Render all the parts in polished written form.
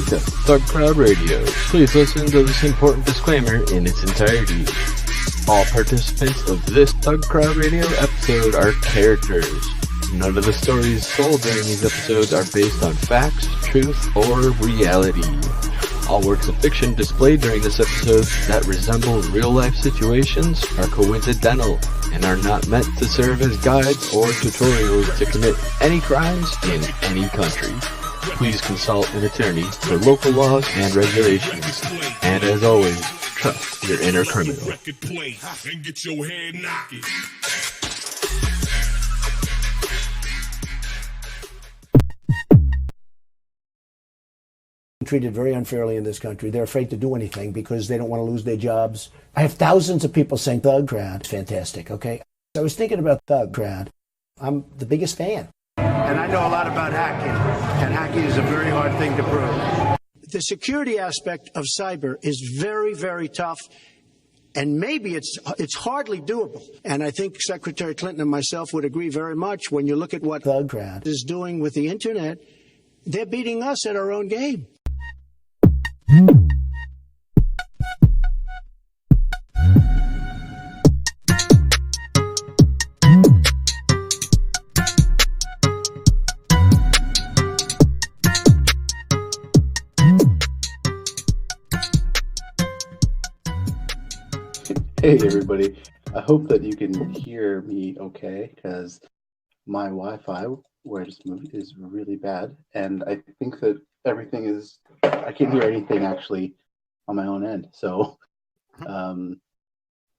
to ThugCrowd Radio. Please listen to this important disclaimer in its entirety. All participants of this ThugCrowd Radio episode are characters. None of the stories told during these episodes are based on facts, truth, or reality. All works of fiction displayed during this episode that resemble real-life situations are coincidental and are not meant to serve as guides or tutorials to commit any crimes in any country. Please consult an attorney for local laws and regulations. And as always, trust your inner criminal. Treated very unfairly in this country. They're afraid to do anything because they don't want to lose their jobs. I have thousands of people saying ThugCrowd. Fantastic, okay? I was thinking about ThugCrowd. I'm the biggest fan. And I know a lot about hacking, and hacking is a very hard thing to prove. The security aspect of cyber is very, very tough, and maybe it's hardly doable. And I think Secretary Clinton and myself would agree very much when you look at what ThugCrowd is doing with the internet. They're beating us at our own game. Hey everybody, I hope that you can hear me okay, because my Wi-Fi where I just moved is really bad, and I think that everything is, I can't hear anything actually on my own end, so,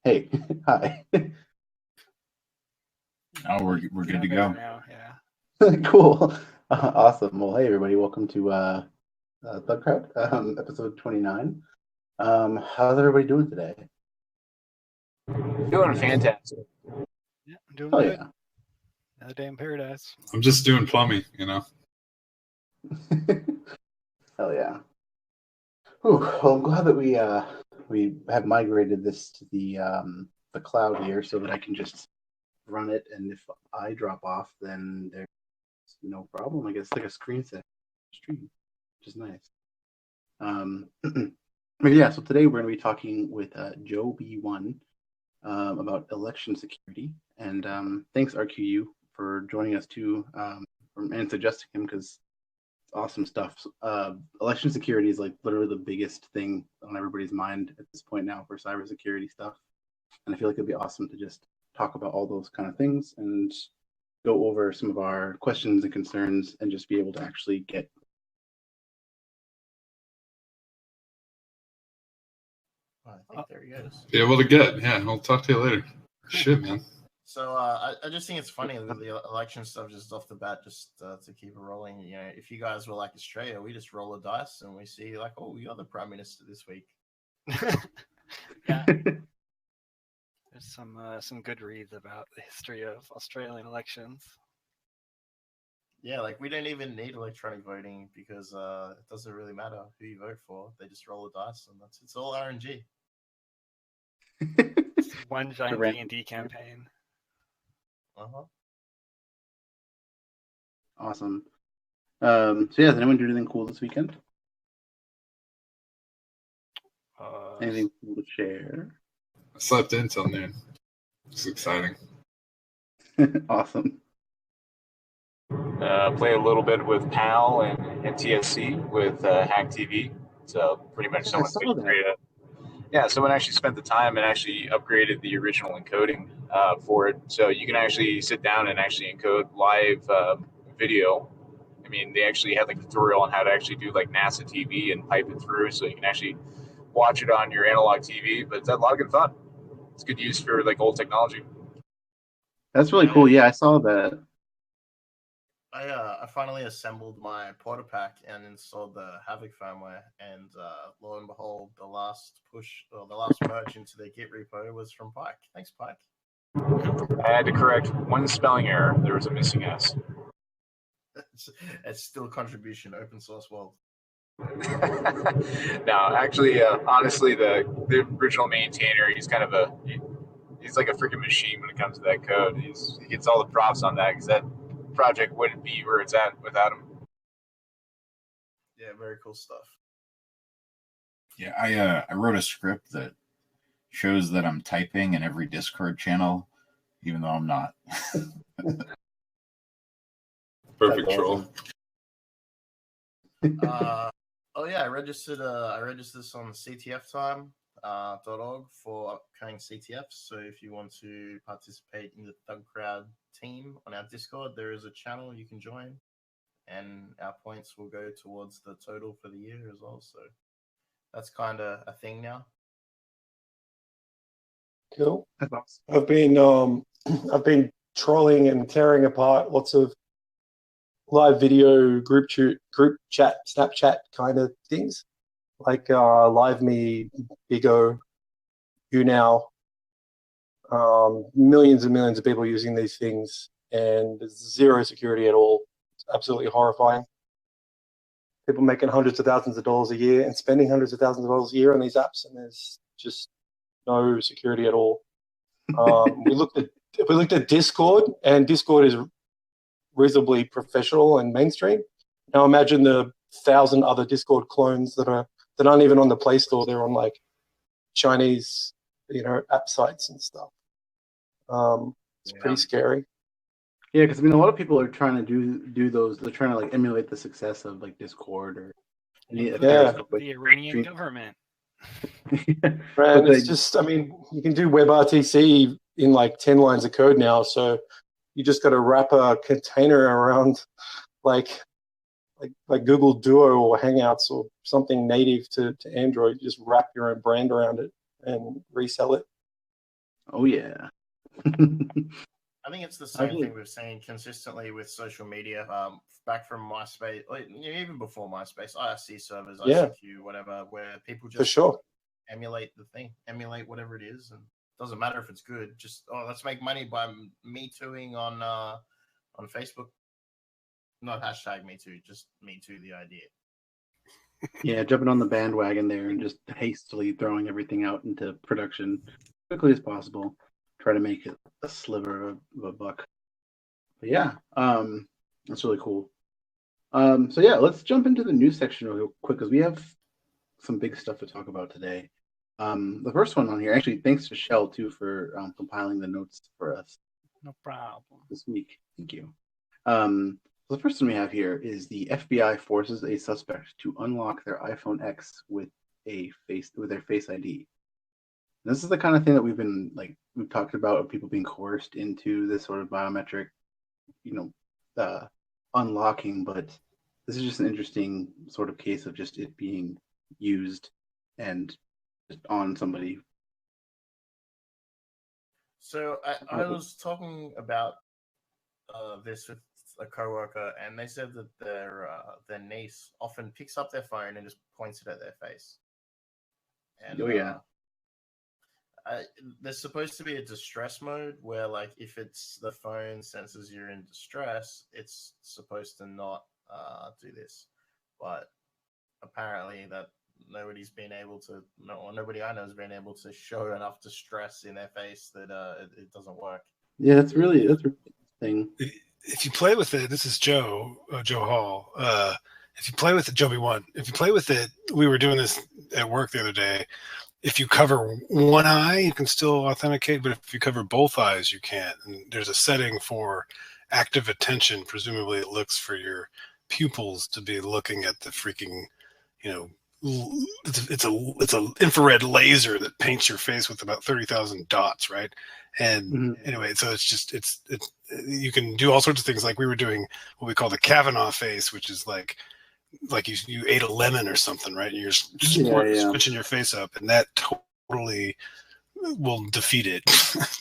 hey, hi. Oh, we're good to go. Now, yeah. Cool, awesome. Well, hey everybody, welcome to ThugCrowd, episode 29. How's everybody doing today? Doing fantastic. Yeah, I'm doing good. Yeah. Another day in paradise. I'm just doing plumbing, you know. Hell yeah. Whew. Well, I'm glad that we have migrated this to the cloud here so that I can just run it, and if I drop off, then there's no problem. I guess it's like a screensaver stream, which is nice. But yeah, so today we're going to be talking with JoeBeOne about election security, and thanks RQU for joining us too, and suggesting him, because it's awesome stuff. Election security is like literally the biggest thing on everybody's mind at this point now for cybersecurity stuff, and I feel like it'd be awesome to just talk about all those kind of things and go over some of our questions and concerns and just be able to actually get I think there he is. Be able to get. Yeah, I'll talk to you later. Shit, man. So I just think it's funny that the election stuff just off the bat, just to keep it rolling. You know, if you guys were like Australia, we just roll a dice and we see like, oh, you're the prime minister this week. Yeah. There's some good reads about the history of Australian elections. Yeah, like we don't even need electronic voting because it doesn't really matter who you vote for. They just roll a dice and it's all RNG. It's one giant D&D campaign. awesome. So yeah, did anyone do anything cool this weekend? Anything cool to share? I slept in till noon. It's exciting. Awesome. Play a little bit with PAL and TSC with Hack TV. So pretty much someone actually spent the time and actually upgraded the original encoding for it. So you can actually sit down and actually encode live video. I mean, they actually had like a tutorial on how to actually do like NASA TV and pipe it through, so you can actually watch it on your analog TV. But it's a lot of good fun. It's good use for like old technology. That's really cool. Yeah, I saw that. I finally assembled my Porter Pack and installed the Havoc firmware, and lo and behold, the last merge into the Git repo was from Pike. Thanks, Pike. I had to correct one spelling error. There was a missing S. It's still a contribution to open source world. No, actually, honestly, the original maintainer, he's kind of he's like a freaking machine when it comes to that code. He gets all the props on that because that project wouldn't be where it's at without him. Yeah, very cool stuff. Yeah, I wrote a script that shows that I'm typing in every Discord channel, even though I'm not. Perfect troll. Oh yeah, I registered this on ctftime.org for upcoming CTFs. So if you want to participate in the ThugCrowd team on our Discord, there is a channel you can join, and our points will go towards the total for the year as well. So that's kind of a thing now. Cool. I've been trolling and tearing apart lots of live video group chat, Snapchat kind of things, like Live Me, Bigo, YouNow. Millions and millions of people using these things, and there's zero security at all. It's absolutely horrifying. People making hundreds of thousands of dollars a year and spending hundreds of thousands of dollars a year on these apps, and there's just no security at all. We looked at Discord, and Discord is reasonably professional and mainstream. Now imagine the 1,000 other Discord clones that aren't even on the Play Store. They're on like Chinese, app sites and stuff. It's pretty scary. Yeah, because I mean, a lot of people are trying to do those. They're trying to like emulate the success of like Discord or the Iranian government. Right, it's just, I mean, you can do WebRTC in like 10 lines of code now, so you just got to wrap a container around like Google Duo or Hangouts or something native to Android. You just wrap your own brand around it and resell it. Oh yeah. I think it's the same thing we've seen consistently with social media, back from MySpace, even before MySpace, IRC servers, ICQ, whatever, where people just emulate the thing, emulate whatever it is, and it doesn't matter if it's good. Just let's make money by Me Tooing on Facebook. Not hashtag Me Too, just Me Too the idea. Yeah, jumping on the bandwagon there and just hastily throwing everything out into production as quickly as possible. Try to make it a sliver of a buck. But yeah, that's really cool. So yeah, let's jump into the news section real quick because we have some big stuff to talk about today. The first one on here, actually, thanks to Shell too for compiling the notes for us. No problem. This week, thank you. The first one we have here is the FBI forces a suspect to unlock their iPhone X with their Face ID. This is the kind of thing that we've talked about of people being coerced into this sort of biometric, unlocking. But this is just an interesting sort of case of just it being used and just on somebody. So I was talking about this with a coworker, and they said that their niece often picks up their phone and just points it at their face. And, there's supposed to be a distress mode where, like, if it's the phone senses you're in distress, it's supposed to not do this. But apparently, that nobody I know has been able to show enough distress in their face that it doesn't work. Yeah, that's really interesting. If you play with it, this is Joe Hall. If you play with it, JoeBeOne, if you play with it, we were doing this at work the other day. If you cover one eye, you can still authenticate, but if you cover both eyes, you can't. And there's a setting for active attention. Presumably it looks for your pupils to be looking at the freaking, it's a infrared laser that paints your face with about 30,000 dots, right? And anyway, so it's you can do all sorts of things. Like we were doing what we call the Kavanaugh face, which is like you ate a lemon or something, right? And you're switching your face up, and that totally will defeat it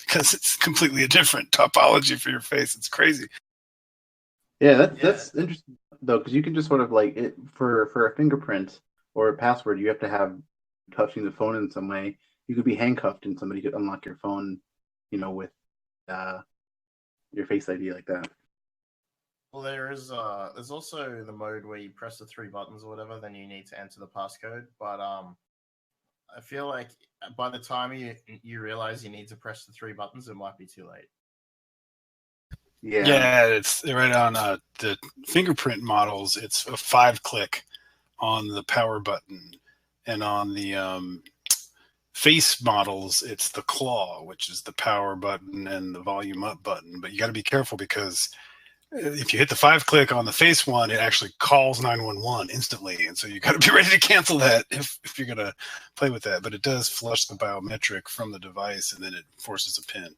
because it's completely a different topology for your face. It's crazy. Yeah, that's interesting though, because you can just sort of like it for a fingerprint or a password, you have to have touching the phone in some way. You could be handcuffed, and somebody could unlock your phone, with your Face ID like that. Well, there's also the mode where you press the 3 buttons or whatever, then you need to enter the passcode. But I feel like by the time you realize you need to press the 3 buttons, it might be too late. Yeah, it's right on the fingerprint models. It's a 5-click on the power button, and on the face models, it's the claw, which is the power button and the volume up button. But you got to be careful because if you hit the 5-click on the face one, it actually calls 911 instantly. And so you got to be ready to cancel that if you're going to play with that. But it does flush the biometric from the device, and then it forces a pin.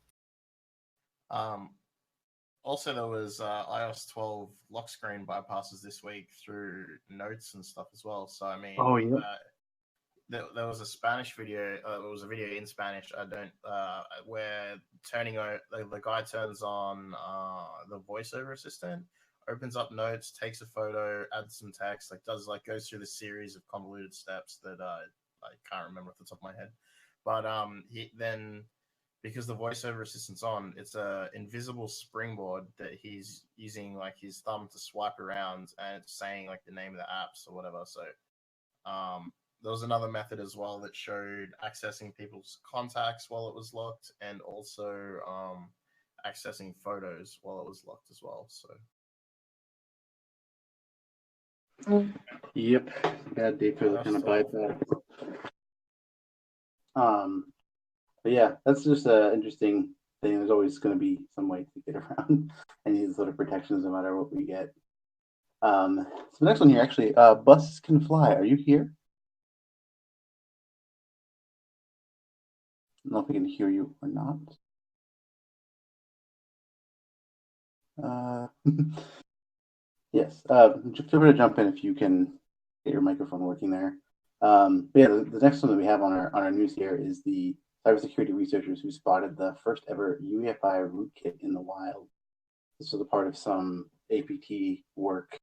Also, there was iOS 12 lock screen bypasses this week through notes and stuff as well. So, I mean, there was a Spanish video. It was a video in Spanish. Where the guy turns on the voiceover assistant, opens up notes, takes a photo, adds some text, goes through the series of convoluted steps that I can't remember off the top of my head. But he then, because the voiceover assistant's on, it's a invisible springboard that he's using like his thumb to swipe around, and it's saying like the name of the apps or whatever. So there was another method as well that showed accessing people's contacts while it was locked, and also accessing photos while it was locked as well. So yep, bad day for the kind of bypass. But yeah, that's just an interesting thing. There's always going to be some way to get around any of these sort of protections, no matter what we get. So the next one here, actually, buses can fly. Are you here? I don't know if I can hear you or not. Yes, feel free to jump in if you can get your microphone working there. But yeah, the next one that we have on our news here is the cybersecurity researchers who spotted the first ever UEFI rootkit in the wild. This was a part of some APT work.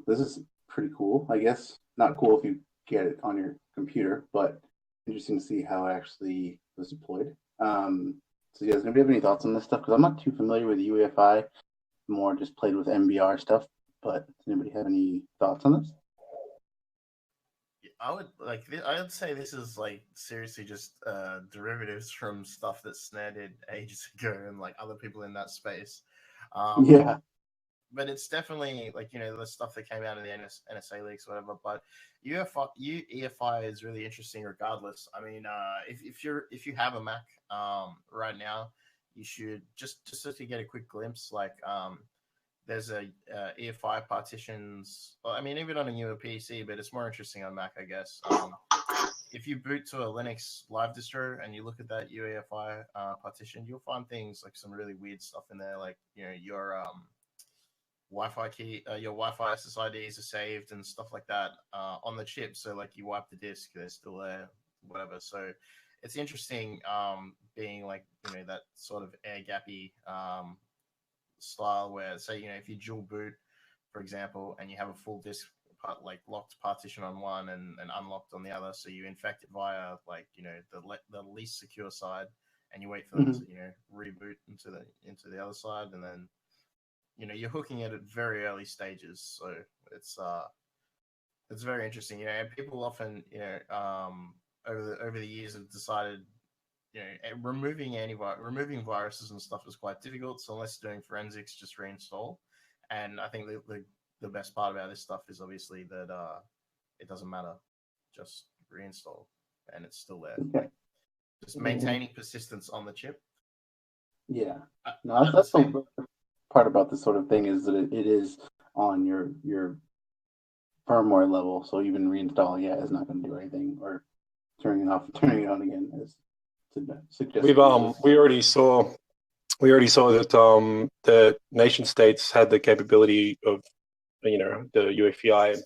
This is pretty cool, I guess. Not cool if you get it on your computer, but interesting to see how it actually was deployed. So you guys, anybody have any thoughts on this stuff? Because I'm not too familiar with UEFI, more just played with MBR stuff. But does anybody have any thoughts on this? I would say this is like seriously just derivatives from stuff that Snare did ages ago and like other people in that space. Yeah. But it's definitely like, the stuff that came out of the NSA leaks, or whatever. But UEFI is really interesting regardless. I mean, if you have a Mac right now, you should just so to get a quick glimpse, like there's a EFI partitions. Well, I mean, even on a newer PC, but it's more interesting on Mac, I guess. If you boot to a Linux live distro and you look at that UEFI partition, you'll find things like some really weird stuff in there, like your Wi-Fi key, your Wi-Fi SSIDs are saved and stuff like that on the chip. So like you wipe the disk, they're still there, whatever. So it's interesting being like that sort of air gappy style where, say, if you dual boot, for example, and you have a full disk like locked partition on one and unlocked on the other, so you infect it via like the least secure side, and you wait for them to reboot into the other side, and then you're hooking it at very early stages. So it's very interesting. And people often over the years have decided removing viruses and stuff is quite difficult. So unless you're doing forensics, just reinstall. And I think the best part about this stuff is obviously that it doesn't matter, just reinstall and it's still there. Okay. Just maintaining persistence on the chip. Yeah, no, that's the part about this sort of thing, is that it is on your firmware level. So even reinstalling it is not going to do anything, or turning it off and turning it on again is suggested. We already saw that the nation states had the capability of the UEFI and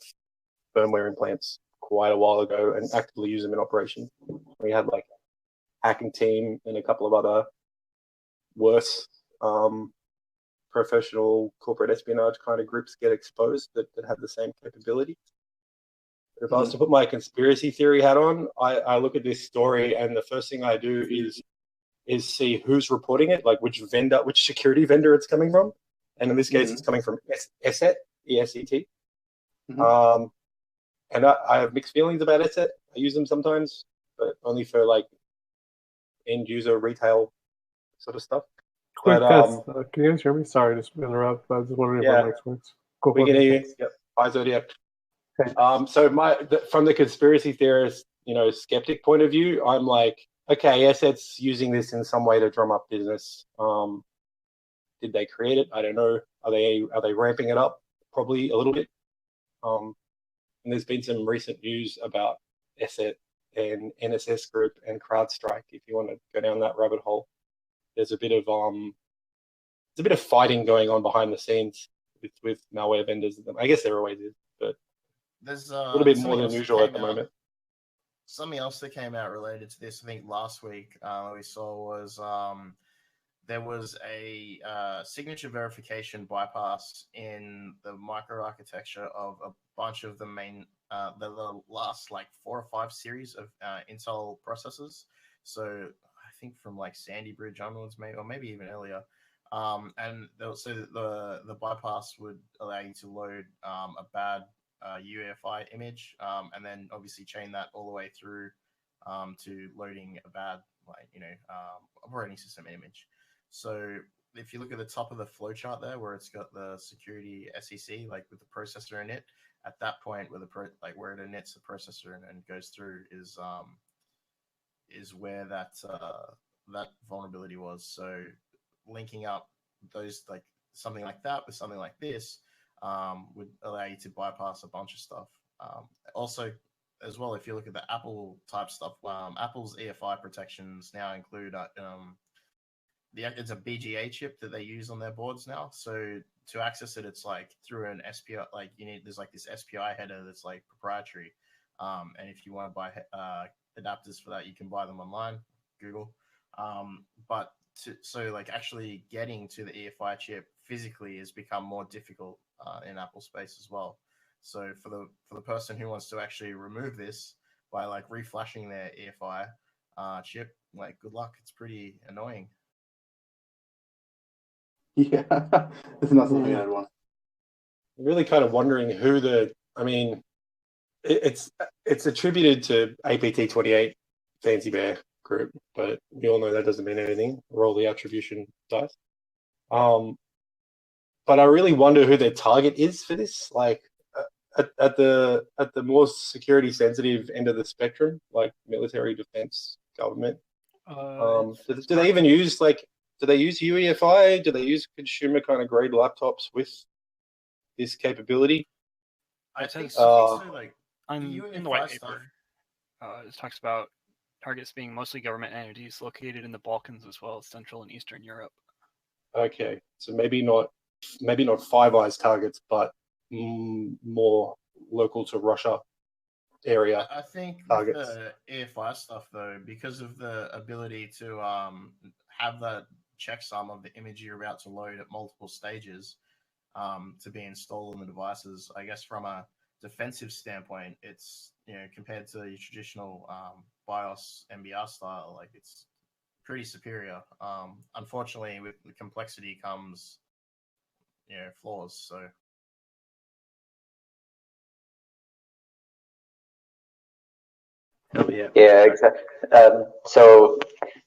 firmware implants quite a while ago and actively use them in operation. We had like hacking team and a couple of other worse professional corporate espionage kind of groups get exposed that have the same capability. But if I was to put my conspiracy theory hat on, I look at this story and the first thing I do is see who's reporting it, like which security vendor it's coming from. And in this case, it's coming from ESET, ESET. And I have mixed feelings about ESET. I use them sometimes, but only for like end user retail sort of stuff. Quick test. Can you guys hear me? Sorry, just interrupt. I was just wondering if my mic's works. Cool. We can hear you. Yep. Hi, Zodiac. So from the conspiracy theorist, skeptic point of view, I'm like, okay, Asset's using this in some way to drum up business. Did they create it? I don't know. Are they ramping it up? Probably a little bit. And there's been some recent news about Asset and NSS Group and CrowdStrike. If you want to go down that rabbit hole, there's a bit of fighting going on behind the scenes with malware vendors. I guess there always is, but there's a little bit more than usual at the moment. Something else that came out related to this, I think last week, we saw was there was a signature verification bypass in the microarchitecture of a bunch of the main, the last like 4 or 5 series of Intel processors. So I think from like Sandy Bridge onwards, or maybe even earlier. And so the bypass would allow you to load a bad UEFI image, and then obviously chain that all the way through to loading a bad operating system image. So if you look at the top of the flowchart there, where it's got the security SEC, like with the processor in it, at that point where where it inits the processor and goes through is where that vulnerability was. So linking up those something like that with something like this would allow you to bypass a bunch of stuff. Also, as well, if you look at the Apple type stuff, Apple's EFI protections now include it's a BGA chip that they use on their boards now. So to access it, it's like through an SPI. There's like this SPI header that's like proprietary. And if you want to buy adapters for that, you can buy them online, Google. But actually getting to the EFI chip physically has become more difficult in Apple space as well. So for the person who wants to actually remove this by reflashing their EFI chip, good luck. It's pretty annoying. Yeah, it's not something I'd want. I'm really kind of wondering who it's attributed to APT28 Fancy Bear group, but we all know that doesn't mean anything. Roll the attribution dice. But I really wonder who their target is for this. At the more security sensitive end of the spectrum, like military, defense, government. Do they even use do they use UEFI? Do they use consumer kind of grade laptops with this capability? I think so. In the white paper, it talks about targets being mostly government entities located in the Balkans as well as Central and Eastern Europe. Okay, so maybe not Five Eyes targets, but more local to Russia area. I think targets. With the EFI stuff though, because of the ability to have that checksum of the image you're about to load at multiple stages to be installed on the devices, I guess from a defensive standpoint, it's compared to your traditional BIOS MBR style, it's pretty superior. Unfortunately, with the complexity comes flaws. So yeah, exactly.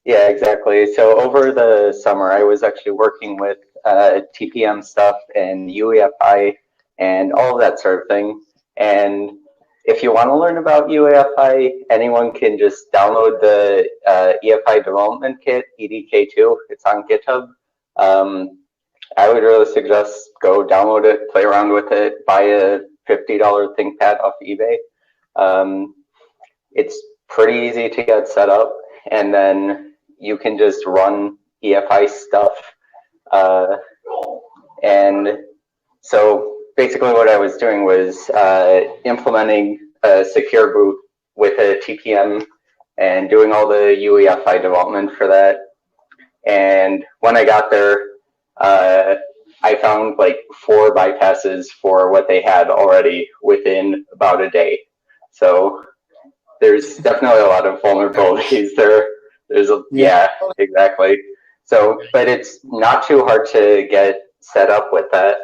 Exactly. So over the summer, I was actually working with TPM stuff and UEFI and all of that sort of thing. And if you want to learn about UEFI, anyone can just download the EFI development kit, EDK2. It's on GitHub. I would really suggest go download it, play around with it, buy a $50 ThinkPad off eBay. It's pretty easy to get set up, and then you can just run EFI stuff. And so basically what I was doing was implementing a secure boot with a TPM and doing all the UEFI development for that. And when I got there, I found 4 bypasses for what they had already within about a day. So there's definitely a lot of vulnerabilities there. Yeah, exactly. So, but it's not too hard to get set up with that.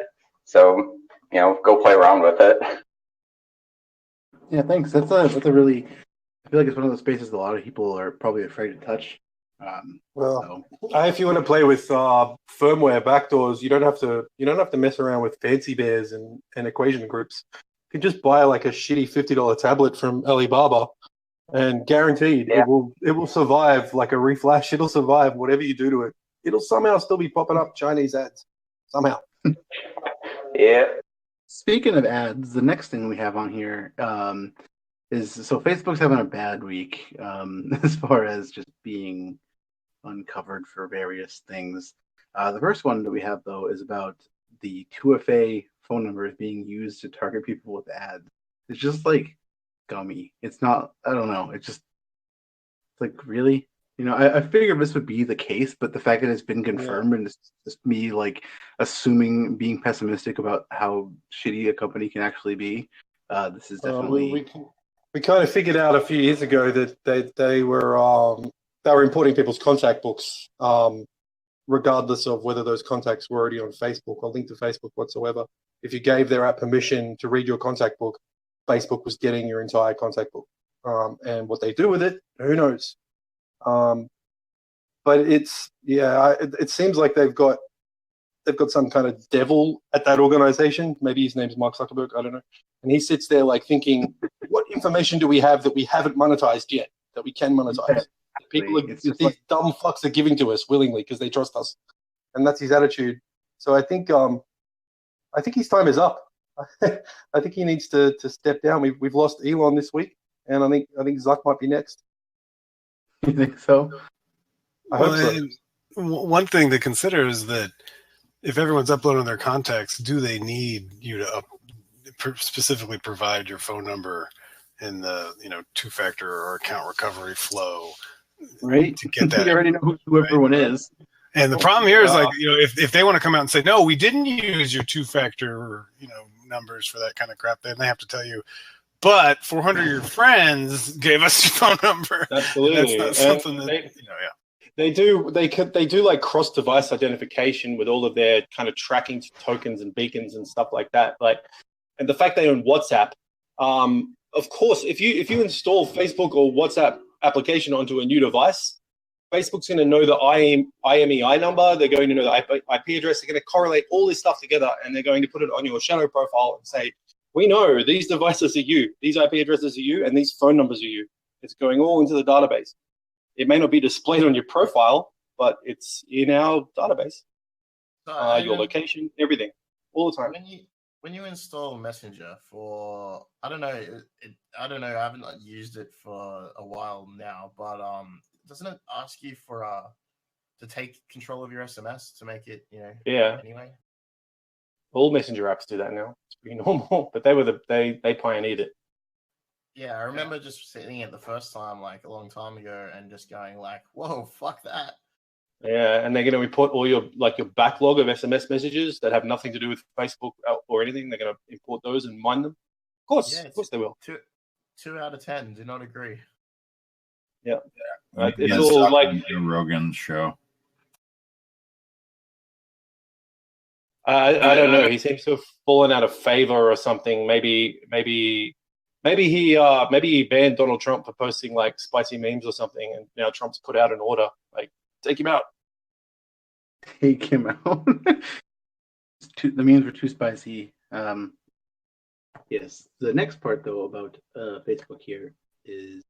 So, go play around with it. Yeah, thanks. That's a really, I feel like it's one of those spaces a lot of people are probably afraid to touch. If you want to play with firmware backdoors, you don't have to mess around with fancy bears and equation groups. could just buy like a shitty $50 tablet from Alibaba, and guaranteed it will survive like a reflash. It'll survive whatever you do to it. It'll somehow still be popping up Chinese ads somehow. Yeah. Speaking of ads, the next thing we have on here is so Facebook's having a bad week as far as just being uncovered for various things. The first one that we have, though, is about the 2FA phone numbers being used to target people with ads. It's just like gummy. It's not, I don't know. It's like, really? You know, I figured this would be the case, but the fact that it's been confirmed and it's just me like assuming, being pessimistic about how shitty a company can actually be, this is definitely. We kind of figured out a few years ago that they were importing people's contact books, regardless of whether those contacts were already on Facebook or linked to Facebook whatsoever. If you gave their app permission to read your contact book, Facebook was getting your entire contact book. And what they do with it, who knows? But it seems like they've got some kind of devil at that organization. Maybe his name's Mark Zuckerberg, I don't know. And he sits there like thinking, what information do we have that we haven't monetized yet, that we can monetize? People these dumb fucks are giving to us willingly because they trust us. And that's his attitude. So I think his time is up. I think he needs to step down. We've lost Elon this week, and I think Zuck might be next. You think so? I hope so. One thing to consider is that if everyone's uploading their contacts, do they need you to specifically provide your phone number in the two-factor or account recovery flow, right? To get that, you already know who everyone is. And the problem here is if they want to come out and say, no, we didn't use your two-factor numbers for that kind of crap, then they have to tell you, but 400 of your friends gave us your phone number. Absolutely. That's not something that They do like cross-device identification with all of their kind of tracking tokens and beacons and stuff like that. And the fact they own WhatsApp, of course, if you install Facebook or WhatsApp application onto a new device, Facebook's going to know the IMEI number. They're going to know the IP address. They're going to correlate all this stuff together, and they're going to put it on your shadow profile and say, we know these devices are you, these IP addresses are you, and these phone numbers are you. It's going all into the database. It may not be displayed on your profile, but it's in our database. Your location, everything, all the time. When you install Messenger for, I don't know, I haven't used it for a while now, but doesn't it ask you for to take control of your SMS to make it, anyway? All Messenger apps do that now. It's pretty normal, but they pioneered it. Yeah, I remember just seeing it the first time, like a long time ago, and just going like, "Whoa, fuck that!" Yeah, and they're going to import all your backlog of SMS messages that have nothing to do with Facebook or anything. They're going to import those and mine them. Of course they will. 2 out of 10 do not agree. Yeah, it's all like Joe Rogan's show. I don't know. He seems to have fallen out of favor or something. Maybe he banned Donald Trump for posting like spicy memes or something, and now Trump's put out an order like take him out. Take him out. The memes were too spicy. Yes. The next part though about Facebook here is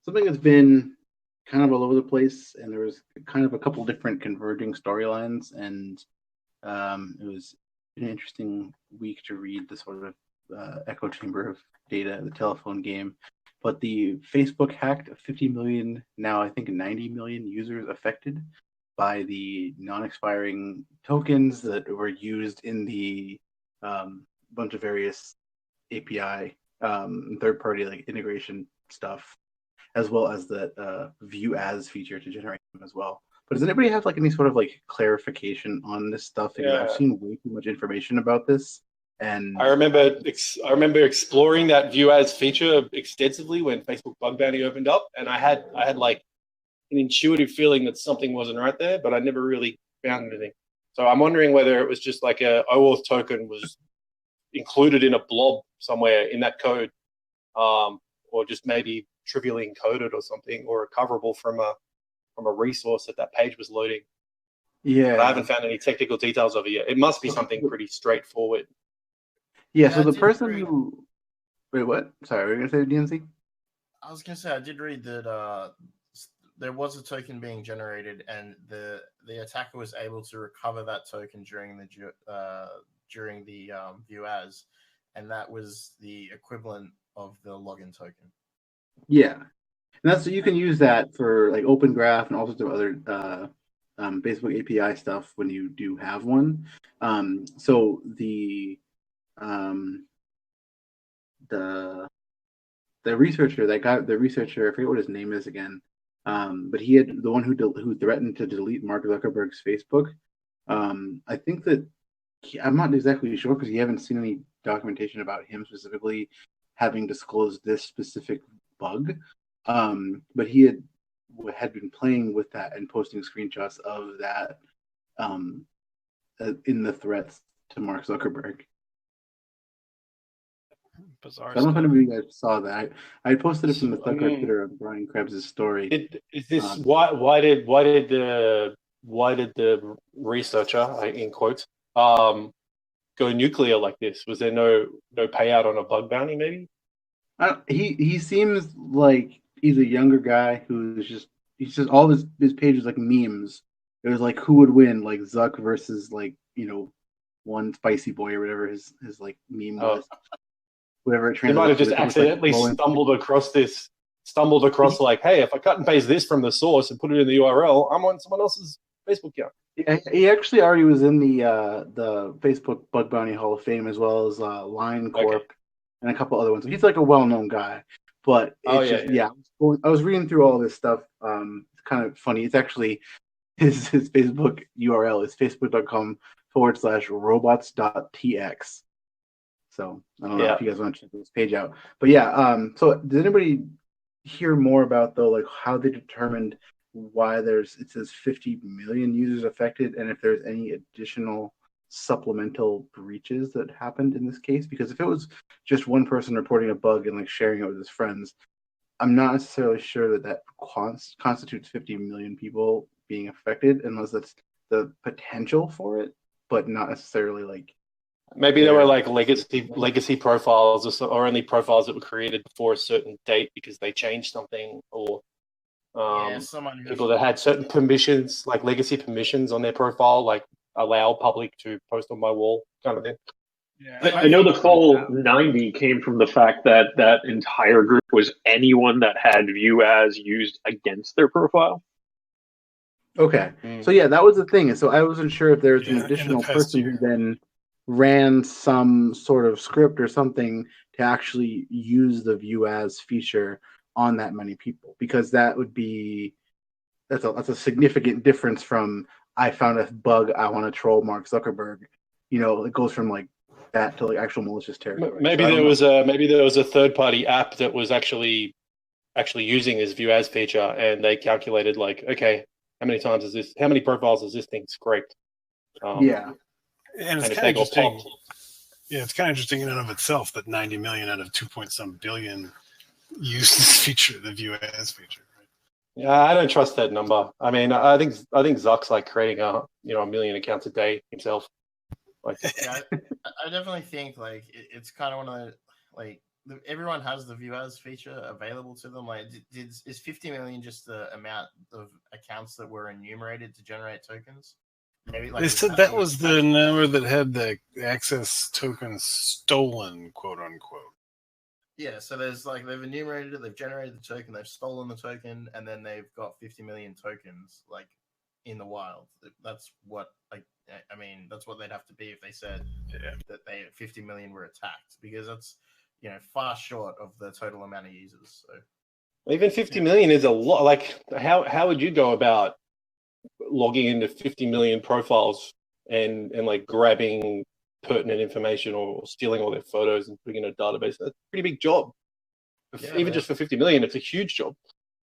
something that's been kind of all over the place, and there was kind of a couple different converging storylines, and it was an interesting week to read the sort of echo chamber of data, the telephone game. But the Facebook hacked 50 million, now I think 90 million users affected by the non-expiring tokens that were used in the bunch of various API third-party like integration stuff, as well as the view as feature to generate them as well. But does anybody have like any sort of like clarification on this stuff? Because I've seen way too much information about this. And I remember exploring that view as feature extensively when Facebook Bug Bounty opened up, and I had like an intuitive feeling that something wasn't right there, but I never really found anything. So I'm wondering whether it was just like a OAuth token was included in a blob somewhere in that code, or just maybe trivially encoded or something, or recoverable from a resource that page was loading. Yeah, but I haven't found any technical details of it yet. It must be something pretty straightforward. Yeah, so the person Wait, what? Sorry, were you gonna say DNC? I was gonna say I did read that there was a token being generated, and the attacker was able to recover that token during the view as, and that was the equivalent of the login token. Yeah, and that's you can use that for like Open Graph and all sorts of other Facebook API stuff when you do have one. So the researcher, the researcher, I forget what his name is again, but he had the one who threatened to delete Mark Zuckerberg's Facebook. I think that I'm not exactly sure because you haven't seen any documentation about him specifically having disclosed this specific bug. But he had been playing with that and posting screenshots of that in the threats to Mark Zuckerberg. Bizarre. I don't know if any of you guys saw that. I posted it from the ThugCrowd Twitter on Brian Krebs' story. Is this why did the researcher, in quotes, go nuclear like this? Was there no payout on a bug bounty? Maybe. He seems like he's a younger guy he's just all his pages like memes. It was like who would win, like Zuck versus like one spicy boy or whatever his like meme was. Whatever it He might have just accidentally stumbled across like, hey, if I cut and paste this from the source and put it in the URL, I'm on someone else's Facebook account. He actually already was in the Facebook Bug Bounty Hall of Fame as well as Line Corp and a couple other ones. He's like a well-known guy, but I was reading through all this stuff. It's kind of funny. It's actually his Facebook URL is facebook.com/robots.tx. So I don't know if you guys want to check this page out, but so did anybody hear more about though, like how they determined why it says 50 million users affected, and if there's any additional supplemental breaches that happened in this case? Because if it was just one person reporting a bug and like sharing it with his friends, I'm not necessarily sure that constitutes 50 million people being affected, unless that's the potential for it, but not necessarily like. Maybe there were like legacy profiles or only profiles that were created before a certain date because they changed something, or people that had certain permissions, like legacy permissions on their profile, like allow public to post on my wall kind of thing. Yeah. I know the full 90 came from the fact that that entire group was anyone that had view as used against their profile. Okay. So yeah, that was the thing. So I wasn't sure if there was an additional person who then ran some sort of script or something to actually use the view as feature on that many people, because that's a significant difference from I found a bug, I want to troll Mark Zuckerberg. It goes from like that to like actual malicious territory. Maybe there was a third party app that was actually using this view as feature, and they calculated like, okay, how many profiles is this thing scraped? And it's kind of interesting. Yeah, it's kind of interesting in and of itself that 90 million out of 2-some billion use this feature, the view as feature. Right? Yeah, I don't trust that number. I mean, I think Zuck's like creating a million accounts a day himself. Like, I definitely think like it's kind of one of the like everyone has the view as feature available to them. Like, is 50 million just the amount of accounts that were enumerated to generate tokens? Maybe they said that was the number that had the access tokens stolen, quote unquote. Yeah, so there's like they've enumerated it, they've generated the token, they've stolen the token, and then they've got 50 million tokens like in the wild. That's what that's what they'd have to be if they said that 50 million were attacked, because that's far short of the total amount of users. So even 50 million is a lot. Like how would you go about logging into 50 million profiles and like grabbing pertinent information or stealing all their photos and putting in a database? That's a pretty big job. Just for 50 million, it's a huge job.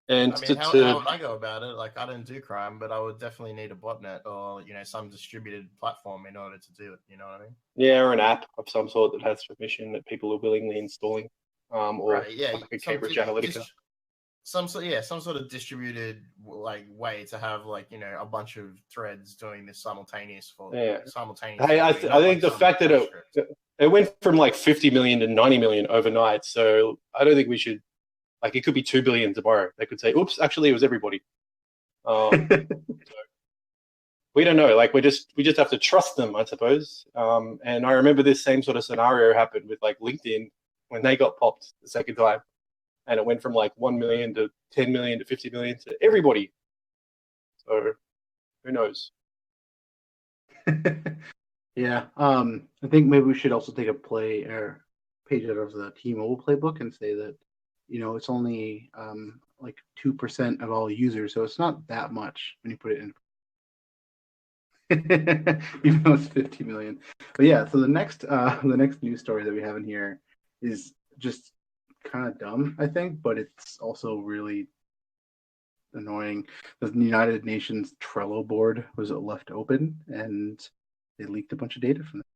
And how would I go about it? Like, I don't do crime, but I would definitely need a botnet or some distributed platform in order to do it. You know what I mean? Yeah, or an app of some sort that has permission that people are willingly installing, or like a Cambridge Analytica. some sort of distributed like way to have like a bunch of threads doing this simultaneously. Hey, I think the fact that it went from like 50 million to 90 million overnight, so I don't think we should, like, it could be 2 billion tomorrow. They could say, oops, actually it was everybody. We don't know. Like, we just have to trust them, I suppose. And I remember this same sort of scenario happened with like LinkedIn when they got popped the second time, and it went from like 1 million to 10 million to 50 million to everybody. So who knows? Yeah. I think maybe we should also take a page out of the T-Mobile playbook and say that, it's only like 2% of all users, so it's not that much when you put it in. Even though it's 50 million. But yeah, so the next news story that we have in here is just kind of dumb, I think, but it's also really annoying. The United Nations Trello board was left open, and they leaked a bunch of data from it.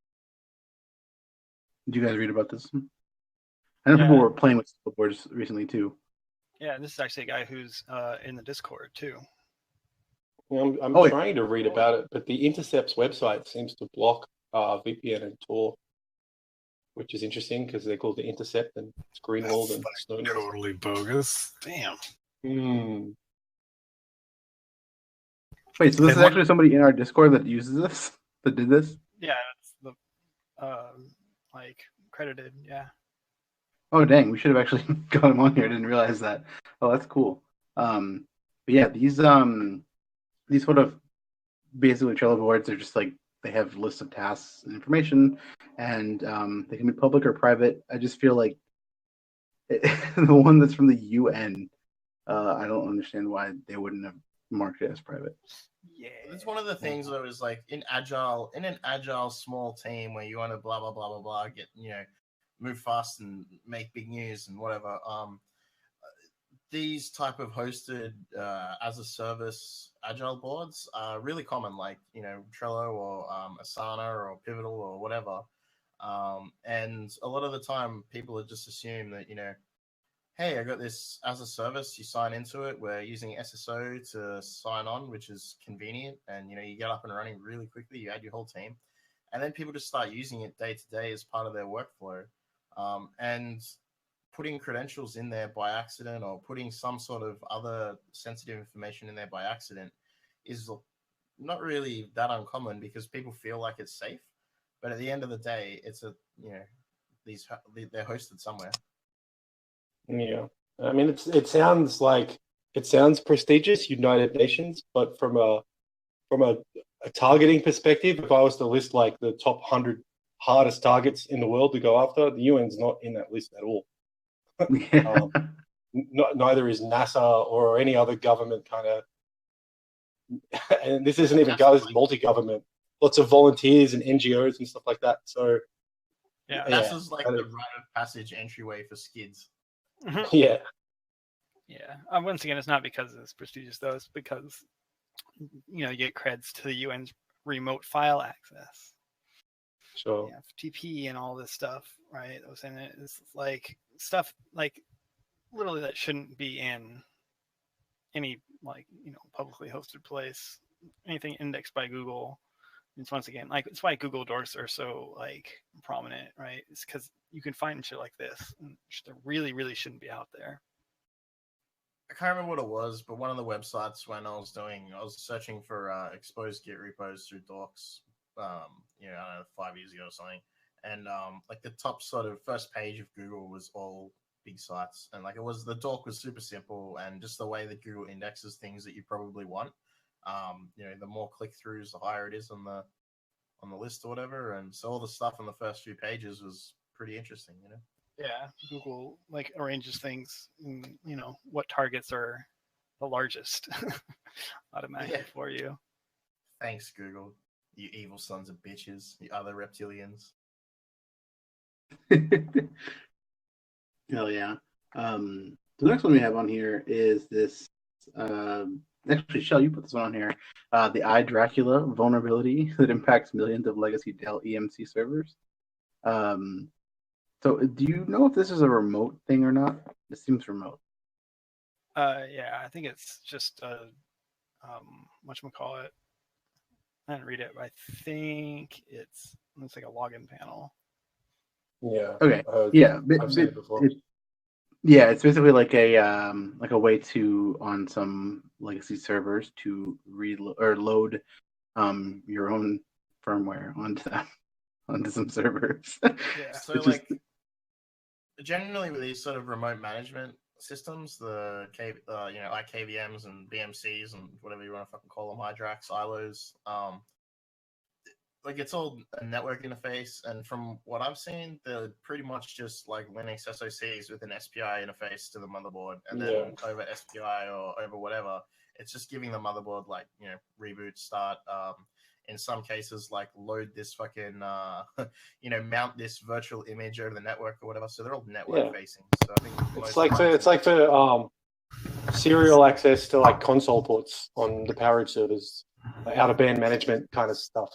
Did you guys read about this? I know people were playing with Trello boards recently too. Yeah, this is actually a guy who's in the Discord too. I'm trying to read about it, but the Intercept's website seems to block VPN and Tor, which is interesting because they're called the Intercept and it's Greenwald and Snowden. Totally bogus. Damn. Wait, so this is actually somebody in our Discord that uses this? That did this? Yeah, it's the like credited. Yeah. Oh dang, we should have actually got him on here. I didn't realize that. Oh, that's cool. But yeah, these sort of basically Trello boards are just like they have lists of tasks and information, and they can be public or private. I just feel like the one that's from the UN, I don't understand why they wouldn't have marked it as private. Yeah, it's one of the things that was like in an agile small team where you want to blah blah blah blah blah get move fast and make big news and whatever. These type of hosted as a service agile boards are really common, like Trello or Asana or Pivotal or whatever. And a lot of the time, people just assume that hey, I got this as a service. You sign into it. We're using SSO to sign on, which is convenient, and you get up and running really quickly. You add your whole team, and then people just start using it day to day as part of their workflow, and putting credentials in there by accident or putting some sort of other sensitive information in there by accident is not really that uncommon because people feel like it's safe. But at the end of the day, it's they're hosted somewhere. Yeah, I mean, it sounds prestigious, United Nations, but from a targeting perspective, if I was to list like the top 100 hardest targets in the world to go after, the UN's not in that list at all. Neither is NASA or any other government kind of. And this isn't even this is multi-government. Lots of volunteers and NGOs and stuff like that. So yeah, NASA's like the rite of passage entryway for skids. Yeah. Yeah. Once again, it's not because it's prestigious, though. It's because, you get creds to the UN's remote file access. Sure. Yeah, FTP and all this stuff, right? I was saying it's like stuff like literally that shouldn't be in any publicly hosted place. Anything indexed by Google. It's once again it's why Google Docs are so prominent, right? It's because you can find shit like this and that really, really shouldn't be out there. I can't remember what it was, but one of the websites when I was searching for exposed Git repos through Docs, I don't know, 5 years ago or something, and the top sort of first page of Google was all big sites, and the doc was super simple, and just the way that Google indexes things that you probably want. The more click-throughs, the higher it is on the list or whatever, and so all the stuff on the first few pages was pretty interesting, Yeah, Google arranges things, in, what targets are the largest automatically for you. Thanks, Google, you evil sons of bitches, you other reptilians. Hell yeah. The next one we have on here is this. Actually, Shell, you put this one on here. The iDracula vulnerability that impacts millions of legacy Dell EMC servers. So do you know if this is a remote thing or not? It seems remote. Yeah, I think it's just whatchamacallit. I didn't read it, but I think it's like a login panel. Yeah. Okay. Yeah. I've seen it before. Yeah, it's basically like a way to on some legacy servers to reload or load your own firmware onto some servers. Yeah. So like generally with these sort of remote management systems, the like KVMs and BMCs and whatever you want to fucking call them, Hydrax, ILOs, like it's all a network interface, and from what I've seen, they're pretty much just like Linux SoCs with an SPI interface to the motherboard, and then over SPI or over whatever, it's just giving the motherboard like reboot, start. In some cases, like load this fucking mount this virtual image over the network or whatever. So they're all network facing. So I think it's like for serial access to like console ports on the PowerEdge servers, like out of band management kind of stuff.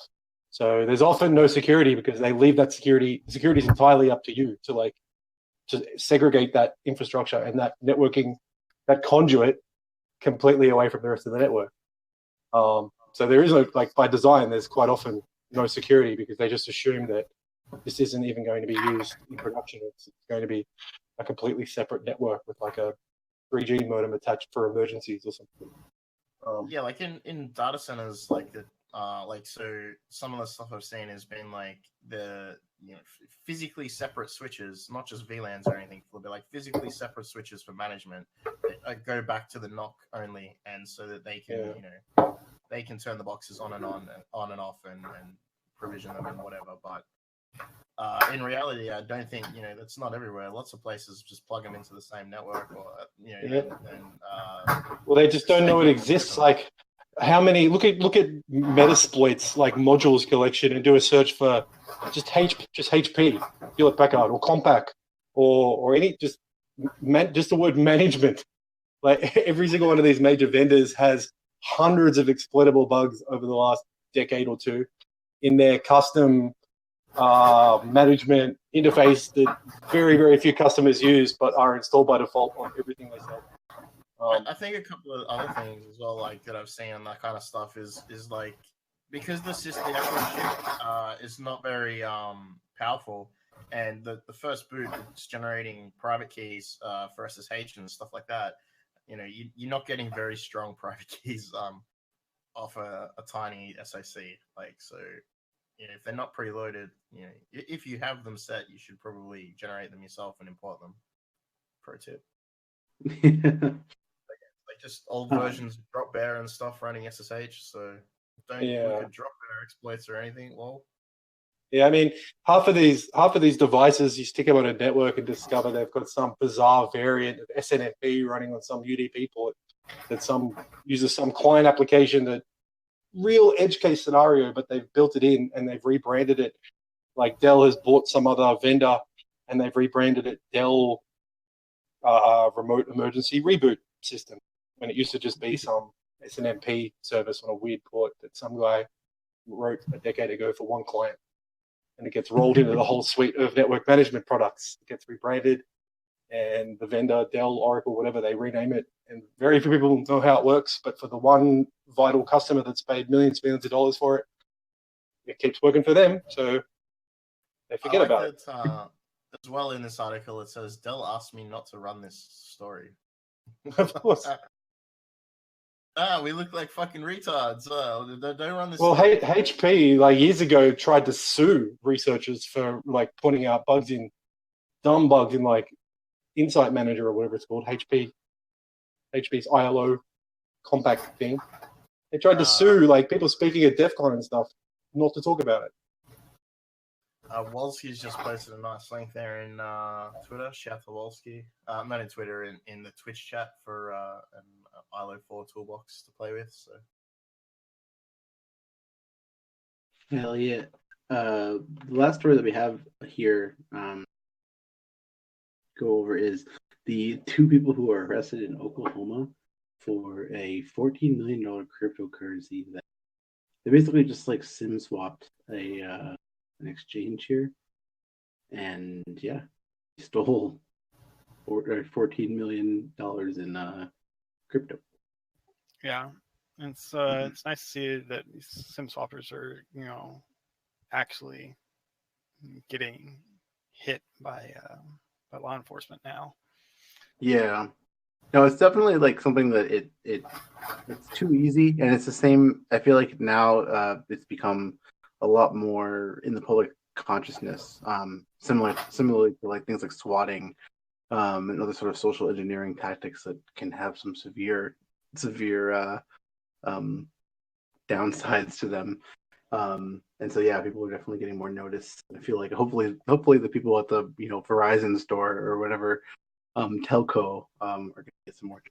So there's often no security because they leave that security. Security is entirely up to you to segregate that infrastructure and that networking, that conduit, completely away from the rest of the network. So there is by design, there's quite often no security because they just assume that this isn't even going to be used in production. It's going to be a completely separate network with like a 3G modem attached for emergencies or something. Yeah, like in data centers, like the so some of the stuff I've seen has been like the physically separate switches, not just VLANs or anything. They'll be like physically separate switches for management that go back to the NOC only, and so that they can they can turn the boxes on and off and provision them and whatever. But in reality, I don't think that's not everywhere. Lots of places just plug them into the same network, or well, they just don't know it exists. Like, how many? Look at Metasploit's like modules collection and do a search for just HP, Hewlett Packard, or Compaq, or any just the word management. Like every single one of these major vendors has hundreds of exploitable bugs over the last decade or two in their custom management interface that very, very few customers use, but are installed by default on everything they sell. I think a couple of other things as well, like that I've seen on that kind of stuff is like because the actual chip is not very powerful, and the first boot is generating private keys for SSH and stuff like that. You're not getting very strong private keys off a tiny SoC. Like so, if they're not preloaded, if you have them set, you should probably generate them yourself and import them. Pro tip. Like just old versions of Drop Bear and stuff running SSH. So don't look at Drop Bear exploits or anything. Well. Yeah, I mean, half of these devices, you stick them on a network and discover they've got some bizarre variant of SNMP running on some UDP port that uses some client application that real edge case scenario, but they've built it in and they've rebranded it. Like Dell has bought some other vendor and they've rebranded it Dell Remote Emergency Reboot System, when it used to just be some SNMP service on a weird port that some guy wrote a decade ago for one client. And it gets rolled into the whole suite of network management products. It gets rebranded, and the vendor, Dell, Oracle, whatever, they rename it. And very few people know how it works, but for the one vital customer that's paid millions of dollars for it, it keeps working for them, so they forget about it. As well, in this article, it says, Dell asked me not to run this story. Of course. We look like fucking retards. Don't run this. Well, HP years ago tried to sue researchers for pointing out dumb bugs in Insight Manager or whatever it's called, HP's ILO compact thing. They tried to sue people speaking at DEF CON and stuff not to talk about it. Wolski's just posted a nice link there in Twitter. Shout to Wolski. Not in Twitter, in the Twitch chat for an ILO 4 toolbox to play with. So. Hell yeah. The last story that we have here go over is the two people who are arrested in Oklahoma for a $14 million cryptocurrency that they basically just SIM swapped an exchange here, and stole $14 million in crypto. Yeah, and it's nice to see that these sim swappers are, actually getting hit by law enforcement now. Yeah, no, it's definitely like something that it's too easy, and it's the same. I feel like now it's become a lot more in the public consciousness, similarly to like things like swatting and other sort of social engineering tactics that can have some severe downsides to them. And so yeah, people are definitely getting more notice. I feel like hopefully the people at the Verizon store or whatever telco are going to get some more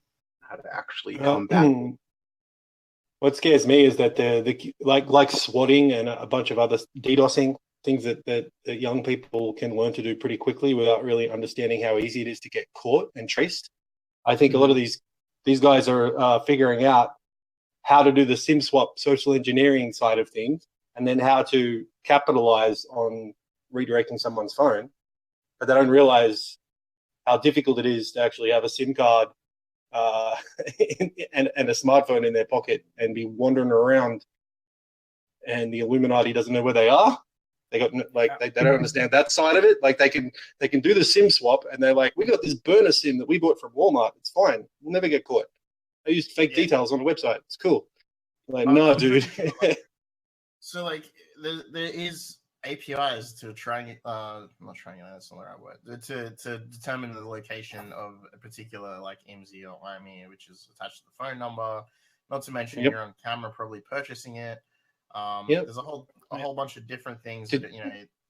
how to actually combat. What scares me is that the like swatting and a bunch of other DDoSing things that young people can learn to do pretty quickly without really understanding how easy it is to get caught and traced. I think a lot of these guys are figuring out how to do the SIM swap social engineering side of things, and then how to capitalize on redirecting someone's phone, but they don't realize how difficult it is to actually have a SIM card and a smartphone in their pocket and be wandering around, and the Illuminati doesn't know where they are. They got they don't understand that side of it. Like they can do the SIM swap, and they're like, we got this burner SIM that we bought from Walmart. It's fine. We'll never get caught. I used fake details on the website. It's cool. Like, no, dude. So like there is APIs to try not triangulate, that's not the right word, to determine the location of a particular like MZ or IME, which is attached to the phone number, not to mention you're on camera probably purchasing it. There's a whole bunch of different things that,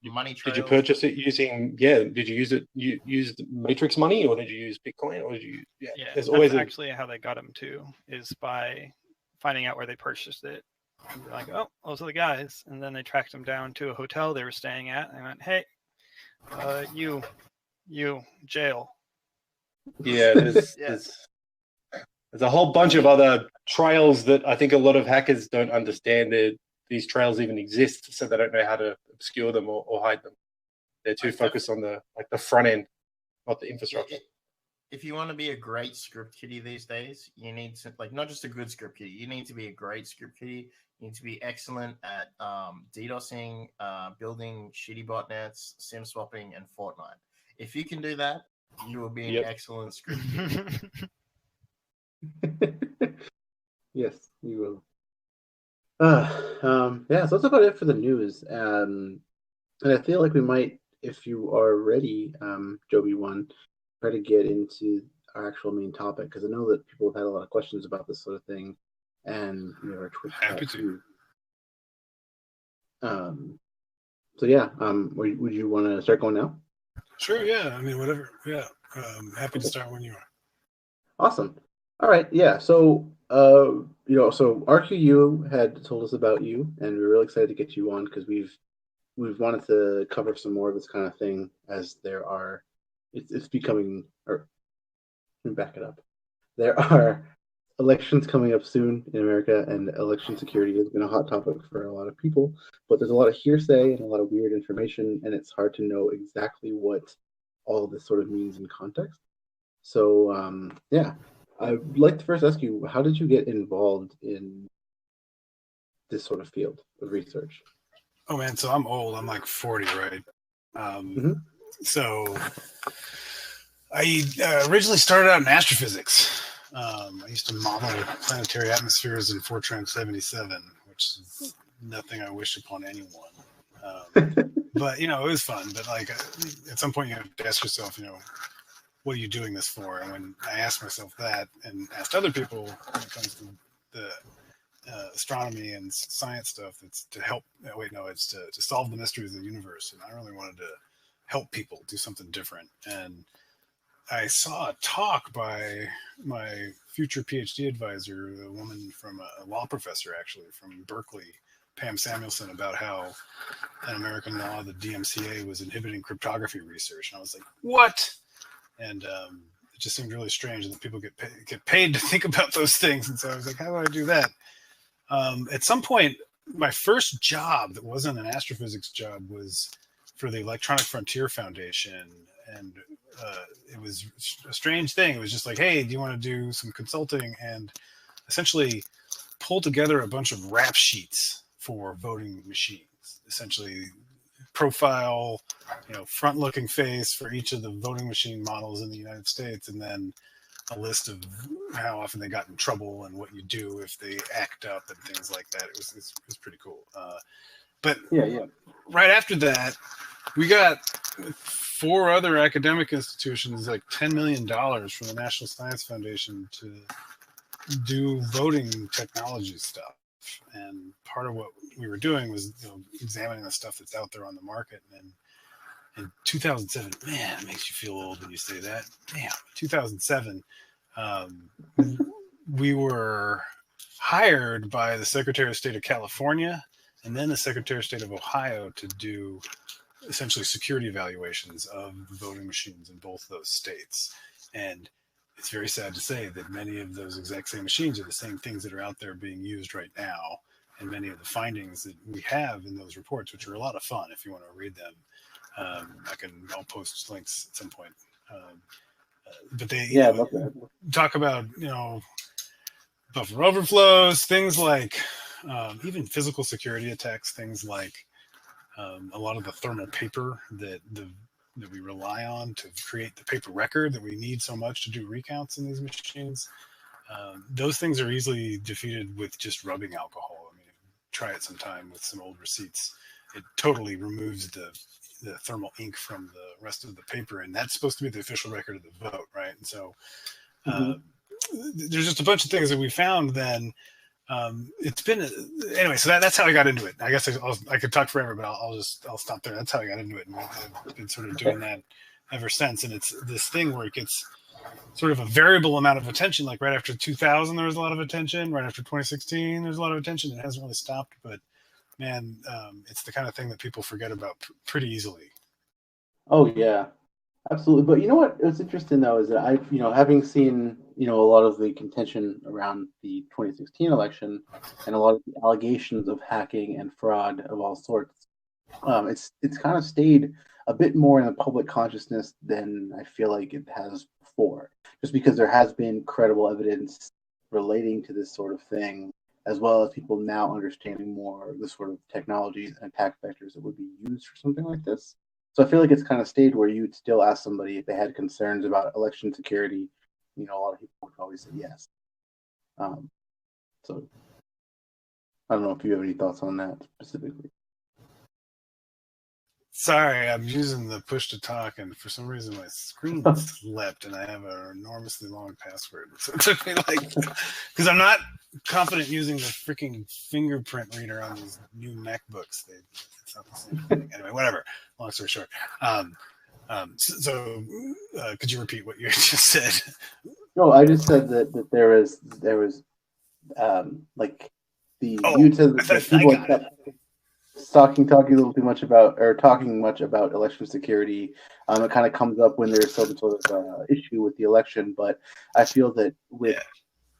money trails. Did you purchase it using did you use it use the Matrix money, or did you use Bitcoin, or did you There's always actually how they got them too, is by finding out where they purchased it. And they're like, oh, those are the guys. And then they tracked them down to a hotel they were staying at, and they went, hey, you, jail. Yeah, there's a whole bunch of other trails that I think a lot of hackers don't understand. These trails even exist, so they don't know how to obscure them or hide them. They're too focused on the front end, not the infrastructure. If you want to be a great script kiddie these days, you need to not just a good script kiddie. You need to be a great script kiddie. You need to be excellent at DDoSing, building shitty botnets, sim swapping, and Fortnite. If you can do that, you will be an excellent script kiddie. Yes, you will. So that's about it for the news. And I feel like we might, if you are ready, JoeBeOne, try to get into our actual main topic, because I know that people have had a lot of questions about this sort of thing, and our Twitch chat too. Would you want to start going now? Sure. Yeah. I mean, whatever. Yeah. Happy to start when you are. Awesome. All right. Yeah. So so RQU had told us about you, and we're really excited to get you on, because we've wanted to cover some more of this kind of thing, as there are. It's becoming, or let me back it up. There are elections coming up soon in America, and election security has been a hot topic for a lot of people. But there's a lot of hearsay and a lot of weird information, and it's hard to know exactly what all of this sort of means in context. So, I'd like to first ask you, how did you get involved in this sort of field of research? Oh man, so I'm old. I'm like 40, right? So I originally started out in astrophysics. I used to model planetary atmospheres in Fortran 77, which is nothing I wish upon anyone. But it was fun. But like at some point, you have to ask yourself, what are you doing this for? And when I asked myself that, and asked other people when it comes to the astronomy and science stuff, it's to help. It's to solve the mysteries of the universe. And I really wanted to help people do something different. And I saw a talk by my future PhD advisor, a woman from a law professor, actually from Berkeley, Pam Samuelson, about how in American law, the DMCA was inhibiting cryptography research. And I was like, what? And it just seemed really strange that people get paid to think about those things. And so I was like, how do I do that? At some point, my first job that wasn't an astrophysics job was for the Electronic Frontier Foundation, and it was a strange thing. It was just like, hey, do you want to do some consulting and essentially pull together a bunch of rap sheets for voting machines, essentially profile, front-looking face for each of the voting machine models in the United States, and then a list of how often they got in trouble and what you do if they act up and things like that. It was pretty cool. But right after that, we got 4 other academic institutions like $10 million from the National Science Foundation to do voting technology stuff. And part of what we were doing was examining the stuff that's out there on the market. And in 2007, man, it makes you feel old when you say that. Damn, 2007, we were hired by the Secretary of State of California and then the Secretary of State of Ohio to do essentially security evaluations of voting machines in both those states. And it's very sad to say that many of those exact same machines are the same things that are out there being used right now. And many of the findings that we have in those reports, which are a lot of fun if you want to read them, I'll post links at some point. But they talk about, buffer overflows, things like even physical security attacks, things like a lot of the thermal paper that we rely on to create the paper record that we need so much to do recounts in these machines. Those things are easily defeated with just rubbing alcohol. I mean, try it sometime with some old receipts. It totally removes the thermal ink from the rest of the paper, and that's supposed to be the official record of the vote, right? And so there's just a bunch of things that we found then. It's been anyway, so that's how I got into it. I guess I could talk forever, but I'll stop there. That's how I got into it, and I've been sort of doing that ever since. And it's this thing where it gets sort of a variable amount of attention. Like right after 2000, there was a lot of attention. Right after 2016, there's a lot of attention. It hasn't really stopped, but man, it's the kind of thing that people forget about pretty easily. Oh yeah, absolutely. But you know what? What's interesting though is that having seen a lot of the contention around the 2016 election and a lot of the allegations of hacking and fraud of all sorts, it's kind of stayed a bit more in the public consciousness than I feel like it has before. Just because there has been credible evidence relating to this sort of thing, as well as people now understanding more the sort of technologies and attack vectors that would be used for something like this. So I feel like it's kind of stayed where you'd still ask somebody if they had concerns about election security. A lot of people would always say yes. So I don't know if you have any thoughts on that specifically. Sorry, I'm using the push to talk, and for some reason my screen slept, and I have an enormously long password. So it took me because I'm not confident using the freaking fingerprint reader on these new MacBooks. It's not the same thing. Anyway, whatever. Long story short. Could you repeat what you just said? No, I just said that there was you said that people kept talking a little too much about talking much about election security. It kind of comes up when there's some sort of issue with the election, but I feel that with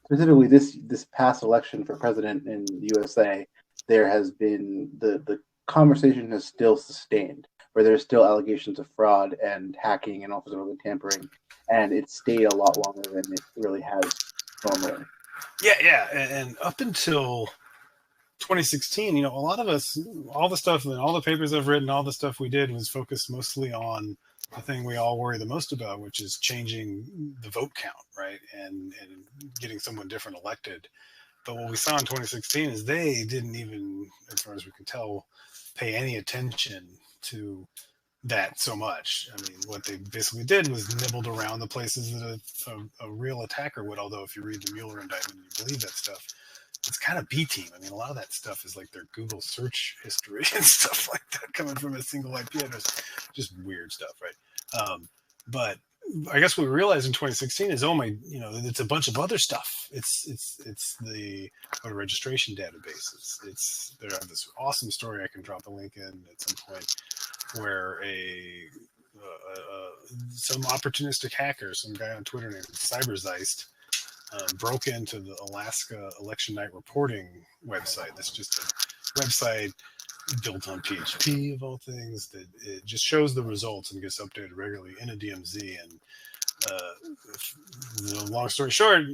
specifically this past election for president in the USA, there has been the conversation has still sustained, where there's still allegations of fraud and hacking and all sorts of other tampering, and it stayed a lot longer than it really has normally. Yeah, and up until 2016, a lot of us, all the stuff and all the papers I've written, all the stuff we did was focused mostly on the thing we all worry the most about, which is changing the vote count, right? And getting someone different elected. But what we saw in 2016 is they didn't even, as far as we can tell, pay any attention to that so much. I mean, what they basically did was nibbled around the places that a real attacker would, although if you read the Mueller indictment, you believe that stuff. It's kind of B-team. I mean, a lot of that stuff is like their Google search history and stuff like that coming from a single IP address. Just weird stuff, right? But I guess what we realized in 2016 is, it's a bunch of other stuff. It's the voter registration databases. They have this awesome story I can drop a link in at some point where some opportunistic hacker, some guy on Twitter named Cyberzeist, broke into the Alaska election night reporting website. That's just a website built on PHP of all things, that it just shows the results and gets updated regularly in a DMZ. And long story short,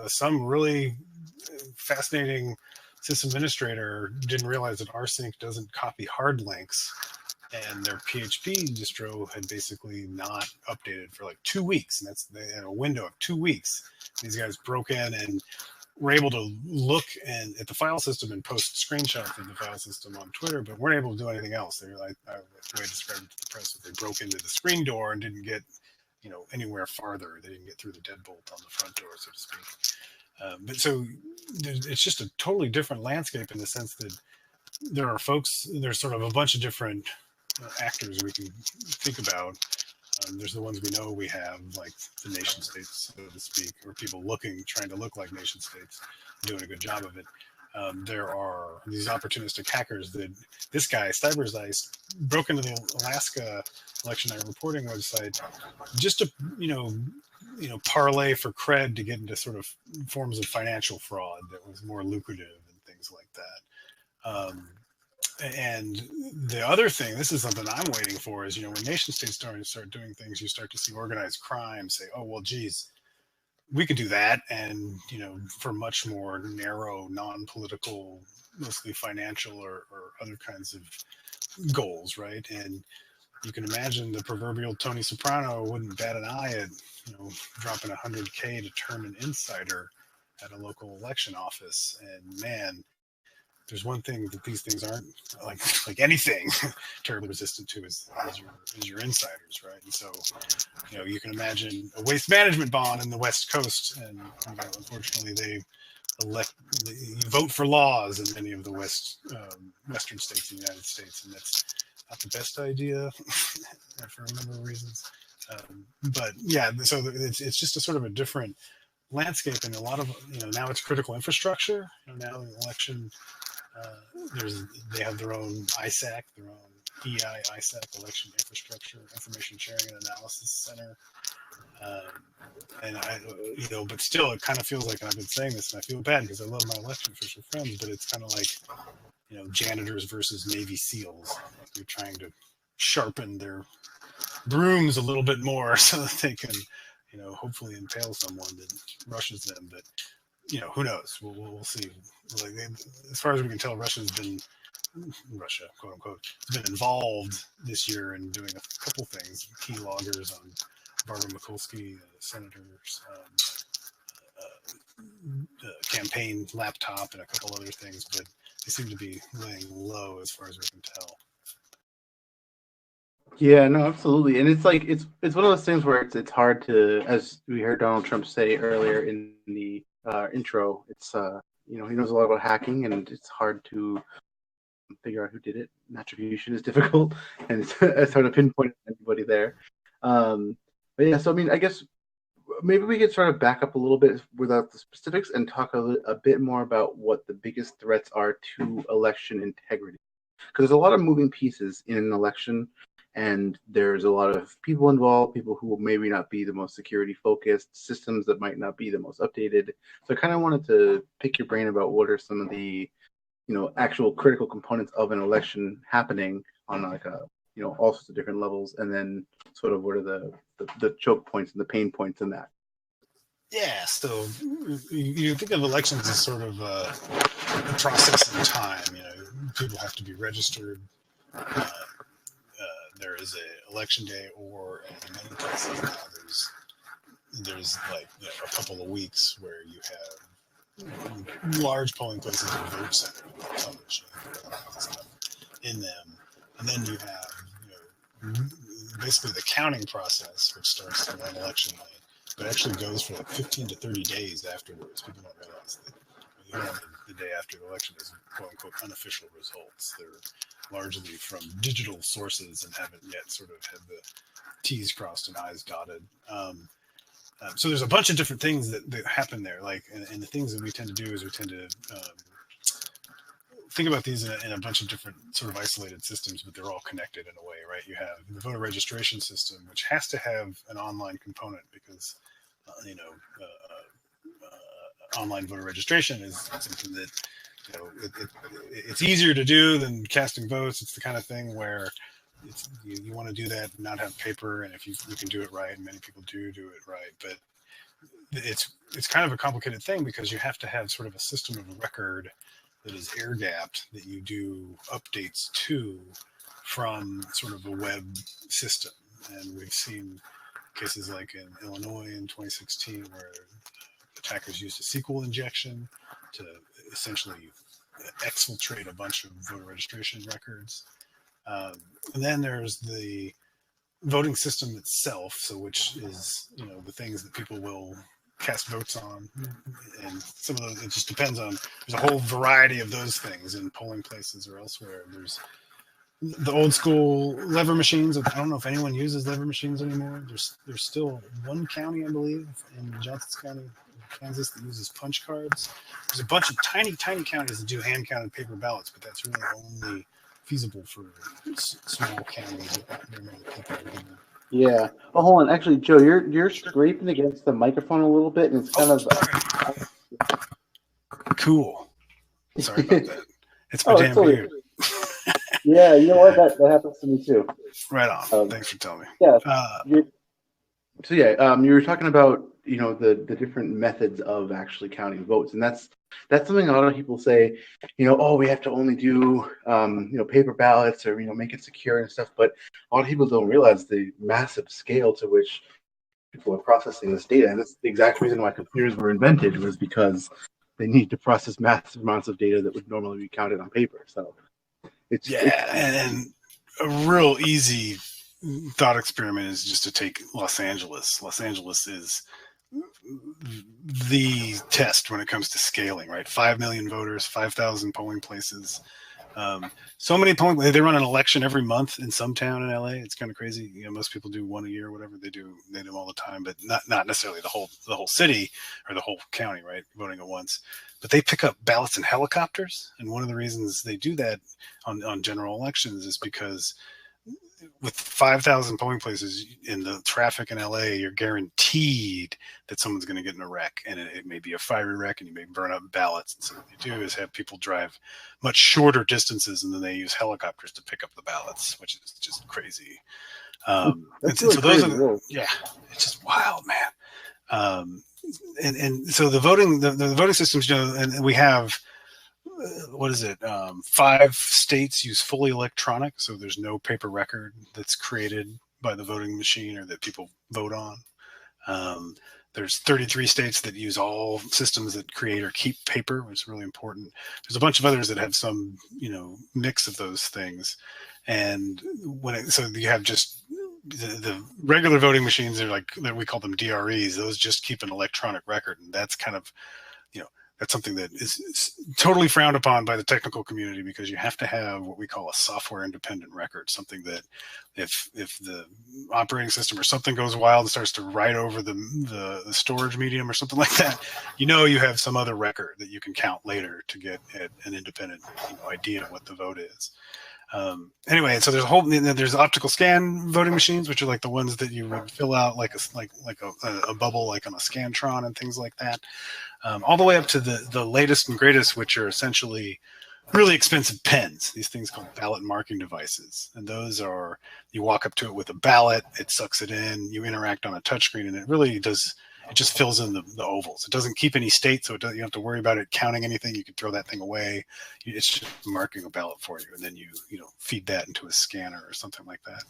some really fascinating system administrator didn't realize that rsync doesn't copy hard links, and their PHP distro had basically not updated for like 2 weeks, and they had a window of 2 weeks. These guys broke in and were able to look at the file system and post screenshots of the file system on Twitter, but weren't able to do anything else. They were like, the way I described it to the press, they broke into the screen door and didn't get anywhere farther. They didn't get through the deadbolt on the front door, so to speak. But so it's just a totally different landscape in the sense that there's sort of a bunch of different actors we can think about. There's the ones we know we have, like the nation states, so to speak, or people trying to look like nation states, doing a good job of it. There are these opportunistic hackers that this guy, Cyberzeist, broke into the Alaska election night reporting website just to, parlay for cred to get into sort of forms of financial fraud that was more lucrative and things like that. And the other thing, this is something I'm waiting for, is, when nation states start doing things, you start to see organized crime say, oh, well, geez, we could do that. And, for much more narrow, non-political, mostly financial or other kinds of goals, right? And you can imagine the proverbial Tony Soprano wouldn't bat an eye at, dropping $100K to turn an insider at a local election office. And man, there's one thing that these things aren't like anything terribly resistant to is your insiders, right? And so, you can imagine a waste management bond in the West Coast, and unfortunately they vote for laws in many of the western states in the United States, and that's not the best idea for a number of reasons. But yeah, so it's just a sort of a different landscape, and a lot of now it's critical infrastructure. Now the election. They have their own ISAC, their own ISAC, Election Infrastructure Information Sharing and Analysis Center. And but still, it kind of feels like, and I've been saying this, and I feel bad because I love my election official friends, but it's kind of like, janitors versus Navy SEALs. Like they're trying to sharpen their brooms a little bit more so that they can, hopefully impale someone that rushes them. But who knows? We'll see. Like, as far as we can tell, Russia, quote unquote, has been involved this year in doing a couple things. Key loggers on Barbara Mikulski, senator's campaign laptop, and a couple other things, but they seem to be laying low as far as we can tell. Yeah, no, absolutely. And it's like it's one of those things where it's hard to, as we heard Donald Trump say earlier in the intro, it's he knows a lot about hacking, and it's hard to figure out who did it. And attribution is difficult, and it's hard to pinpoint anybody there. But yeah, so I mean, I guess maybe we could sort of back up a little bit without the specifics and talk a bit more about what the biggest threats are to election integrity, because there's a lot of moving pieces in an election. And there's a lot of people involved, people who will maybe not be the most security focused, systems that might not be the most updated. So I kind of wanted to pick your brain about what are some of the, actual critical components of an election happening on all sorts of different levels, and then sort of what are the choke points and the pain points in that. Yeah, so you think of elections as sort of a process in time. People have to be registered. There is a election day, or in many places now there's like a couple of weeks where you have large polling places and vote centers with television and stuff in them, and then you have basically the counting process, which starts on election night, but actually goes for like 15 to 30 days afterwards. People don't realize that the day after the election is quote unquote unofficial results. They're largely from digital sources and haven't yet sort of had the T's crossed and I's dotted. So there's a bunch of different things that happen there. Like, and the things that we tend to do is we tend to think about these in a bunch of different sort of isolated systems, but they're all connected in a way, right? You have the voter registration system, which has to have an online component because, online voter registration is something that it's easier to do than casting votes. It's the kind of thing where you want to do that and not have paper, and if you can do it right, and many people do it right, but it's kind of a complicated thing because you have to have sort of a system of record that is air gapped that you do updates to from sort of a web system. And we've seen cases like in Illinois in 2016 where attackers used a SQL injection to essentially exfiltrate a bunch of voter registration records. And then there's the voting system itself, so which is, the things that people will cast votes on, and some of those, it just depends on, there's a whole variety of those things in polling places or elsewhere. There's the old school lever machines. I don't know if anyone uses lever machines anymore. There's still one county, I believe, in Johnston County, Kansas, that uses punch cards. There's a bunch of tiny counties that do hand counted paper ballots, but that's really only feasible for small counties with not very many people. Yeah. Oh, hold on. Actually, Joe, you're scraping against the microphone a little bit, and it's kind of cool. Sorry about that. It's my damn beard. Yeah, you know what? That happens to me too. Right on. Thanks for telling me. Yeah. You were talking about the different methods of actually counting votes, and that's something a lot of people say. We have to only do paper ballots or make it secure and stuff. But a lot of people don't realize the massive scale to which people are processing this data, and that's the exact reason why computers were invented, was because they need to process massive amounts of data that would normally be counted on paper. So and a real easy thought experiment is just to take Los Angeles. Los Angeles is the test when it comes to scaling, right? 5 million voters, 5,000 polling places. So many polling. They run an election every month in some town in LA. It's kind of crazy. Most people do one a year, whatever they do all the time, but not necessarily the whole city or the whole county, right? Voting at once. But they pick up ballots in helicopters, and one of the reasons they do that on general elections is because with 5,000 polling places in the traffic in LA, you're guaranteed that someone's going to get in a wreck, and it may be a fiery wreck, and you may burn up ballots. And so what they do is have people drive much shorter distances, and then they use helicopters to pick up the ballots, which is just crazy. And so those are it's just wild, man. And so the voting systems, and we have. What is it? 5 states use fully electronic, so there's no paper record that's created by the voting machine or that people vote on. There's 33 states that use all systems that create or keep paper, which is really important. There's a bunch of others that have some, mix of those things. And so you have just the regular voting machines are we call them DREs. Those just keep an electronic record, and that's kind of, that's something that is totally frowned upon by the technical community, because you have to have what we call a software independent record, something that if the operating system or something goes wild and starts to write over the storage medium or something like that, you have some other record that you can count later to get an independent idea of what the vote is. Anyway, so there's optical scan voting machines, which are like the ones that you would fill out like a bubble, like on a Scantron and things like that. All the way up to the latest and greatest, which are essentially really expensive pens, these things called ballot marking devices. And those are, you walk up to it with a ballot, it sucks it in, you interact on a touchscreen, and it really does, it just fills in the ovals. It doesn't keep any state, so you don't have to worry about it counting anything. You can throw that thing away. It's just marking a ballot for you, and then you feed that into a scanner or something like that.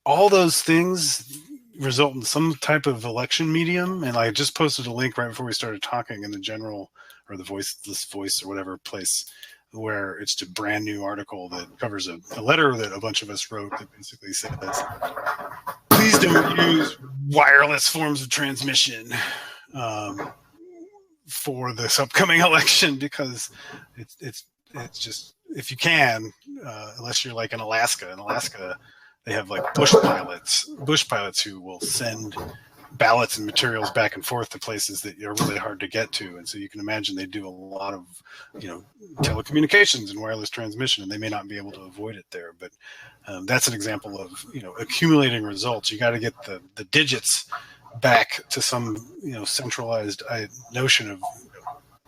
All those things result in some type of election medium, and I just posted a link right before we started talking in the general or the Voiceless Voice or whatever place, where it's a brand new article that covers a letter that a bunch of us wrote that basically says, please don't use wireless forms of transmission for this upcoming election, because it's just, if you can, unless you're like in Alaska. In Alaska, they have like bush pilots who will send ballots and materials back and forth to places that are really hard to get to. And so you can imagine they do a lot of, telecommunications and wireless transmission, and they may not be able to avoid it there. But that's an example of, accumulating results. You got to get the digits back to some, centralized notion of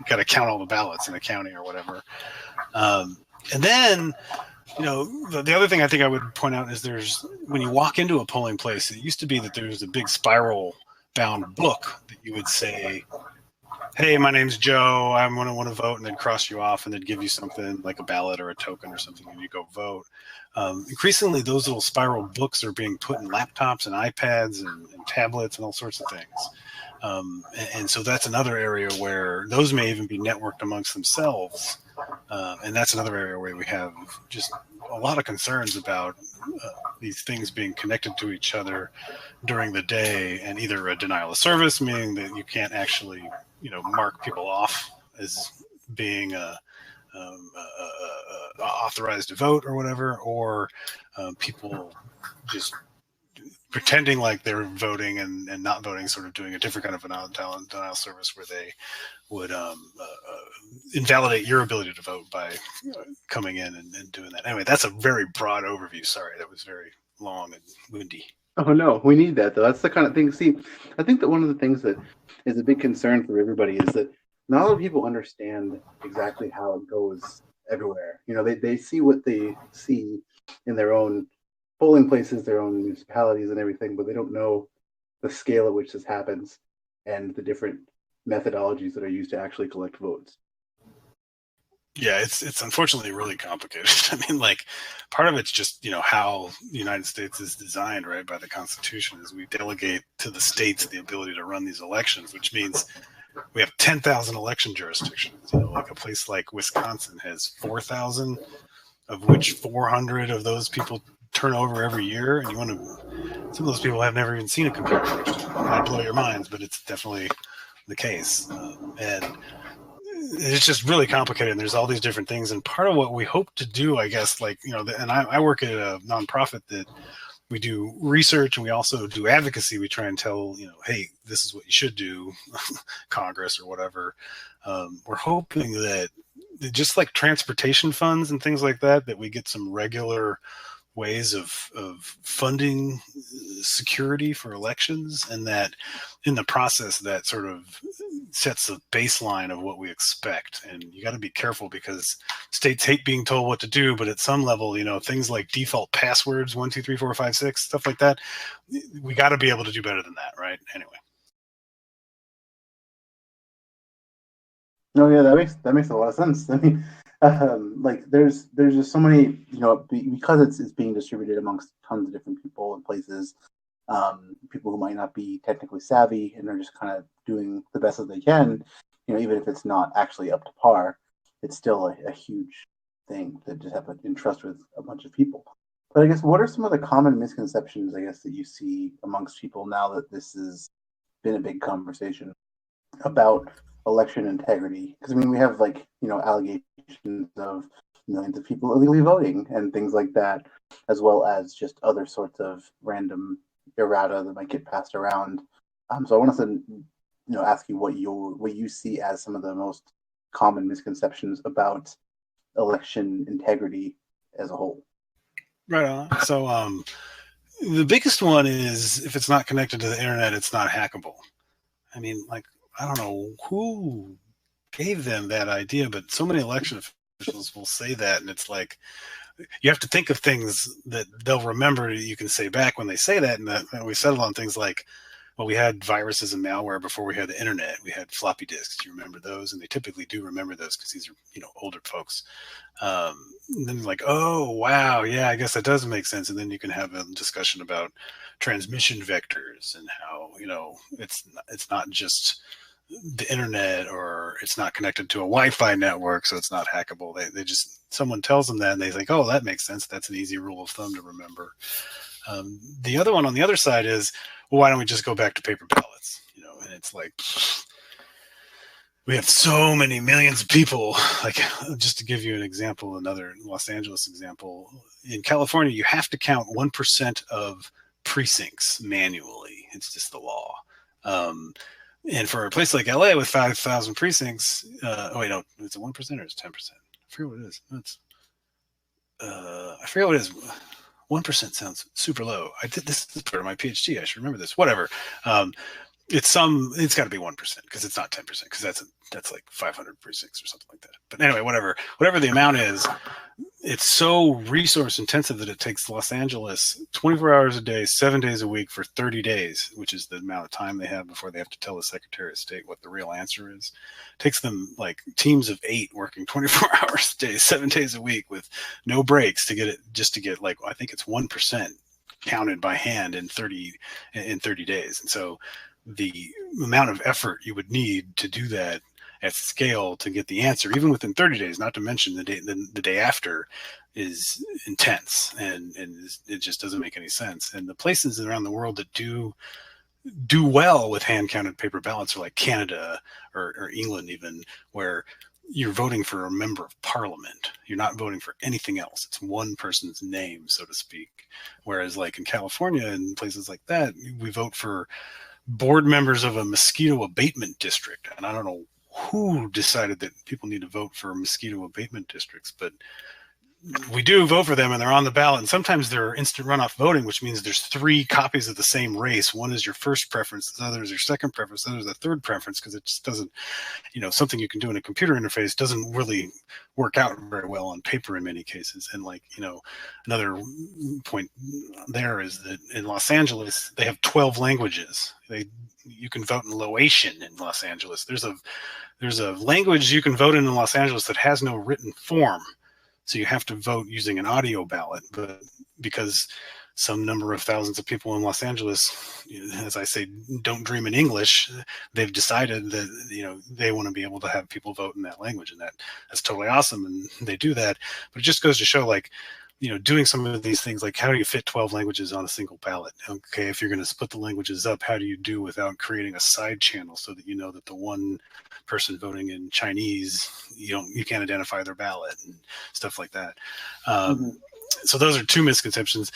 got to count all the ballots in a county or whatever. And then, the other thing I think I would point out is when you walk into a polling place, it used to be that there was a big spiral bound book that you would say, hey, my name's Joe, I'm going to want to vote, and they'd cross you off and they'd give you something like a ballot or a token or something and you go vote. Increasingly, those little spiral books are being put in laptops and iPads and tablets and all sorts of things. And so that's another area where those may even be networked amongst themselves. And that's another area where we have just a lot of concerns about these things being connected to each other during the day, and either a denial of service, meaning that you can't actually, mark people off as being authorized to vote or whatever, or people just pretending like they're voting and not voting, sort of doing a different kind of denial service where they would invalidate your ability to vote by coming in and doing that. Anyway, that's a very broad overview. Sorry, that was very long and windy. Oh no, we need that though. That's the kind of thing. See, I think that one of the things that is a big concern for everybody is that not a lot of people understand exactly how it goes everywhere. They see what they see in their own polling places, their own municipalities and everything, but they don't know the scale at which this happens and the different methodologies that are used to actually collect votes. Yeah, it's unfortunately really complicated. I mean, like, part of it's just, how the United States is designed, right, by the Constitution, is we delegate to the states the ability to run these elections, which means we have 10,000 election jurisdictions. Like a place like Wisconsin has 4,000, of which 400 of those people turn over every year. And some of those people have never even seen a computer, which might blow your minds, but it's definitely the case. And it's just really complicated, and there's all these different things. And part of what we hope to do, I guess, and I work at a nonprofit that we do research and we also do advocacy. We try and tell, hey, this is what you should do, Congress or whatever. We're hoping that just like transportation funds and things like that, that we get some regular ways of funding security for elections, and that in the process that sort of sets a baseline of what we expect. And you got to be careful because states hate being told what to do, but at some level, things like default passwords, 1 2 3 4 5 6, stuff like that, we got to be able to do better than that, right? Anyway. No, yeah, that makes a lot of sense. I mean, there's just so many, because it's being distributed amongst tons of different people and places, people who might not be technically savvy and are just kind of doing the best that they can, even if it's not actually up to par, it's still a huge thing to just have to entrust with a bunch of people. But I guess, what are some of the common misconceptions, I guess, that you see amongst people now that this has been a big conversation about election integrity? Because, I mean, we have, allegations of millions of people illegally voting and things like that, as well as just other sorts of random errata that might get passed around. So I wanted to, ask you what you see as some of the most common misconceptions about election integrity as a whole. Right on. So the biggest one is, if it's not connected to the internet, it's not hackable. I mean, I don't know who gave them that idea, but so many election officials will say that, and it's like, you have to think of things that they'll remember you can say back when they say that. And we settle on things like, well, we had viruses and malware before we had the internet. We had floppy disks. You remember those? And they typically do remember those because these are, older folks. And then like, oh, wow, yeah, I guess that does make sense. And then you can have a discussion about transmission vectors and how, it's not just the internet, or it's not connected to a Wi-Fi network, so it's not hackable. They just, someone tells them that and they think, oh, that makes sense. That's an easy rule of thumb to remember. The other one on the other side is, well, why don't we just go back to paper ballots? And it's like, we have so many millions of people. Like, just to give you an example, another Los Angeles example, in California, you have to count 1% of precincts manually. It's just the law. And for a place like LA with 5,000 precincts, oh wait, no, is it 1% or is it 10%? I forget what it is. I forget what it is. 1% sounds super low. This is part of my PhD. I should remember this. Whatever. It's got to be 1% because it's not 10% because that's like 500 precincts or something like that. But anyway, whatever the amount is, it's so resource intensive that it takes Los Angeles 24 hours a day, 7 days a week for 30 days, which is the amount of time they have before they have to tell the Secretary of State what the real answer is. It takes them like teams of 8 working 24 hours a day, 7 days a week with no breaks to get like, I think it's 1% counted by hand in 30 days. And so the amount of effort you would need to do that at scale to get the answer, even within 30 days, not to mention the day after, is intense, and it just doesn't make any sense. And the places around the world that do well with hand counted paper ballots are like Canada or England, even, where you're voting for a member of parliament. You're not voting for anything else. It's one person's name, so to speak. Whereas like in California and places like that, we vote for board members of a mosquito abatement district. And I don't know who decided that people need to vote for mosquito abatement districts, but we do vote for them, and they're on the ballot. And sometimes they're instant runoff voting, which means there's 3 copies of the same race. One is your first preference, the other is your second preference, the other is the third preference, because it just doesn't, something you can do in a computer interface doesn't really work out very well on paper in many cases. And another point there is that in Los Angeles, they have 12 languages. You can vote in Laotian in Los Angeles. There's a language you can vote in Los Angeles that has no written form. So you have to vote using an audio ballot, but because some number of thousands of people in Los Angeles, as I say, don't dream in English, they've decided that, they want to be able to have people vote in that language, and that's totally awesome. And they do that, but it just goes to show, doing some of these things, like how do you fit 12 languages on a single ballot? Okay, if you're going to split the languages up, how do you do without creating a side channel so that that the one person voting in Chinese, you can't identify their ballot and stuff like that. So those are 2 misconceptions.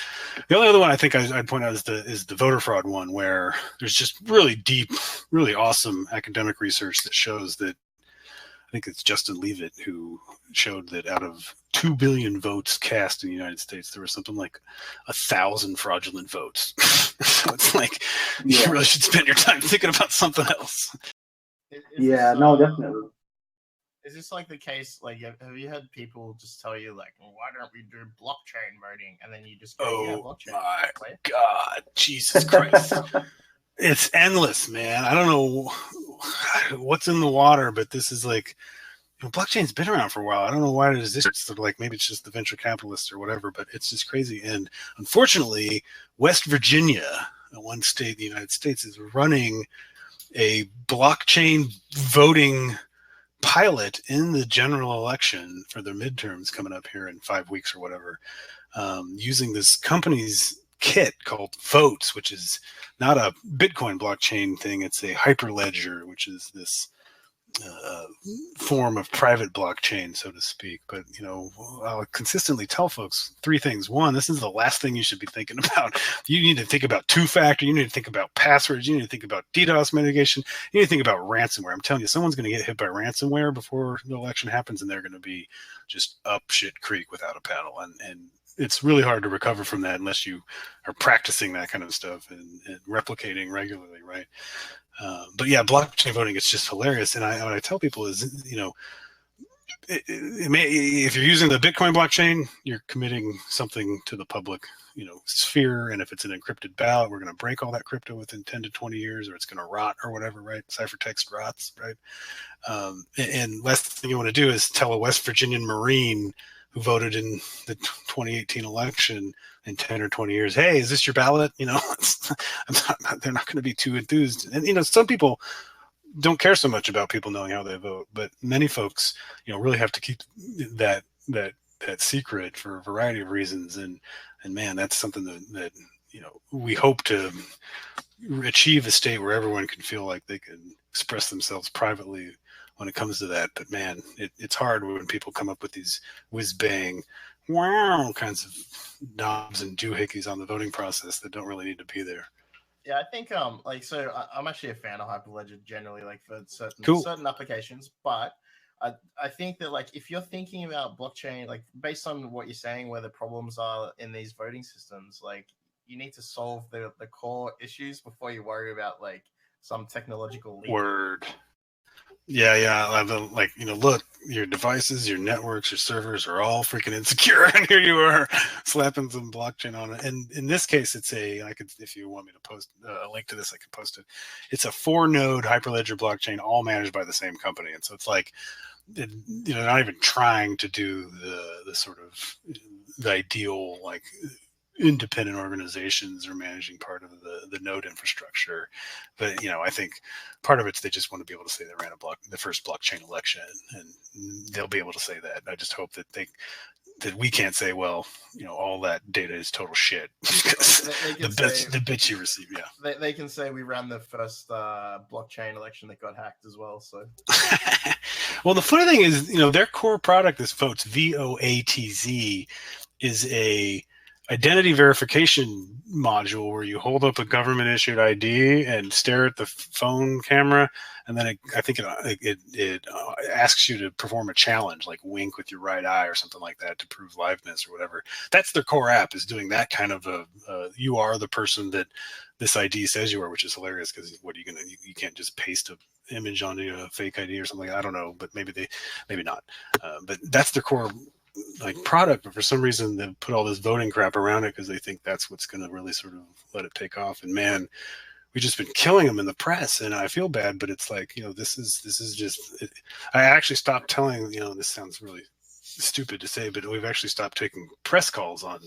The only other one I think I'd point out is the voter fraud one, where there's just really deep, really awesome academic research that shows that, I think it's Justin Leavitt who showed that out of 2 billion votes cast in the United States, there was something like 1,000 fraudulent votes. So it's like, you really should spend your time thinking about something else. Definitely. Is this like the case? Like, have you had people just tell you, like, well, why don't we do blockchain voting? And then you just go, blockchain. My God, Jesus Christ. It's endless, man. I don't know what's in the water, but this is like, blockchain's been around for a while. I don't know why it exists. Like, maybe it's just the venture capitalists or whatever, but it's just crazy. And unfortunately, West Virginia, one state in the United States, is running a blockchain voting pilot in the general election for their midterms coming up here in 5 weeks or whatever, using this company's kit called Votes, which is not a Bitcoin blockchain thing. It's a Hyperledger, which is this form of private blockchain, so to speak. But I'll consistently tell folks 3 things. 1, this is the last thing you should be thinking about. You need to think about 2-factor. You need to think about passwords. You need to think about DDoS mitigation. You need to think about ransomware. I'm telling you, someone's going to get hit by ransomware before the election happens, and they're going to be just up shit creek without a paddle. And it's really hard to recover from that unless you are practicing that kind of stuff and replicating regularly, right? But yeah, blockchain voting is just hilarious. And what I tell people is, if you're using the Bitcoin blockchain, you're committing something to the public, sphere. And if it's an encrypted ballot, we're going to break all that crypto within 10 to 20 years, or it's going to rot or whatever, right? Ciphertext rots, right? And last thing you want to do is tell a West Virginian Marine who voted in the 2018 election in 10 or 20 years, hey, is this your ballot? They're not going to be too enthused. And, some people don't care so much about people knowing how they vote, but many folks, really have to keep that secret for a variety of reasons. And man, that's something that we hope to achieve a state where everyone can feel like they can express themselves privately when it comes to that. But man, it's hard when people come up with these whiz-bang, wow kinds of knobs and doohickeys on the voting process that don't really need to be there. Yeah, I think I'm actually a fan of Hyperledger generally, like for certain applications, but I think that, like, if you're thinking about blockchain, like based on what you're saying, where the problems are in these voting systems, like you need to solve the core issues before you worry about like some technological leak. Word. Yeah. Like, look, your devices, your networks, your servers are all freaking insecure, and here you are slapping some blockchain on it. And in this case, it's if you want me to post a link to this, I can post it. It's a 4-node Hyperledger blockchain, all managed by the same company. And so it's like, not even trying to do the sort of the ideal, like, independent organizations are managing part of the node infrastructure. But I think part of it's they just want to be able to say they ran the first blockchain election, and they'll be able to say that. I just hope that we can't say, well, all that data is total shit. the bits you receive. Yeah, they can say we ran the first blockchain election that got hacked as well. So well, the funny thing is, their core product, this VOATZ, is a identity verification module where you hold up a government issued ID and stare at the phone camera, and then I think it asks you to perform a challenge, like wink with your right eye or something like that, to prove liveness or whatever. That's their core app, is doing that kind of you are the person that this ID says you are, which is hilarious, because what are you gonna? You can't just paste a image onto a fake ID or something. I don't know, but maybe not. But that's their core product, but for some reason they put all this voting crap around it because they think that's what's going to really sort of let it take off. And man, we've just been killing them in the press, and I feel bad, but it's like, this is just I actually stopped telling, this sounds really stupid to say, but we've actually stopped taking press calls on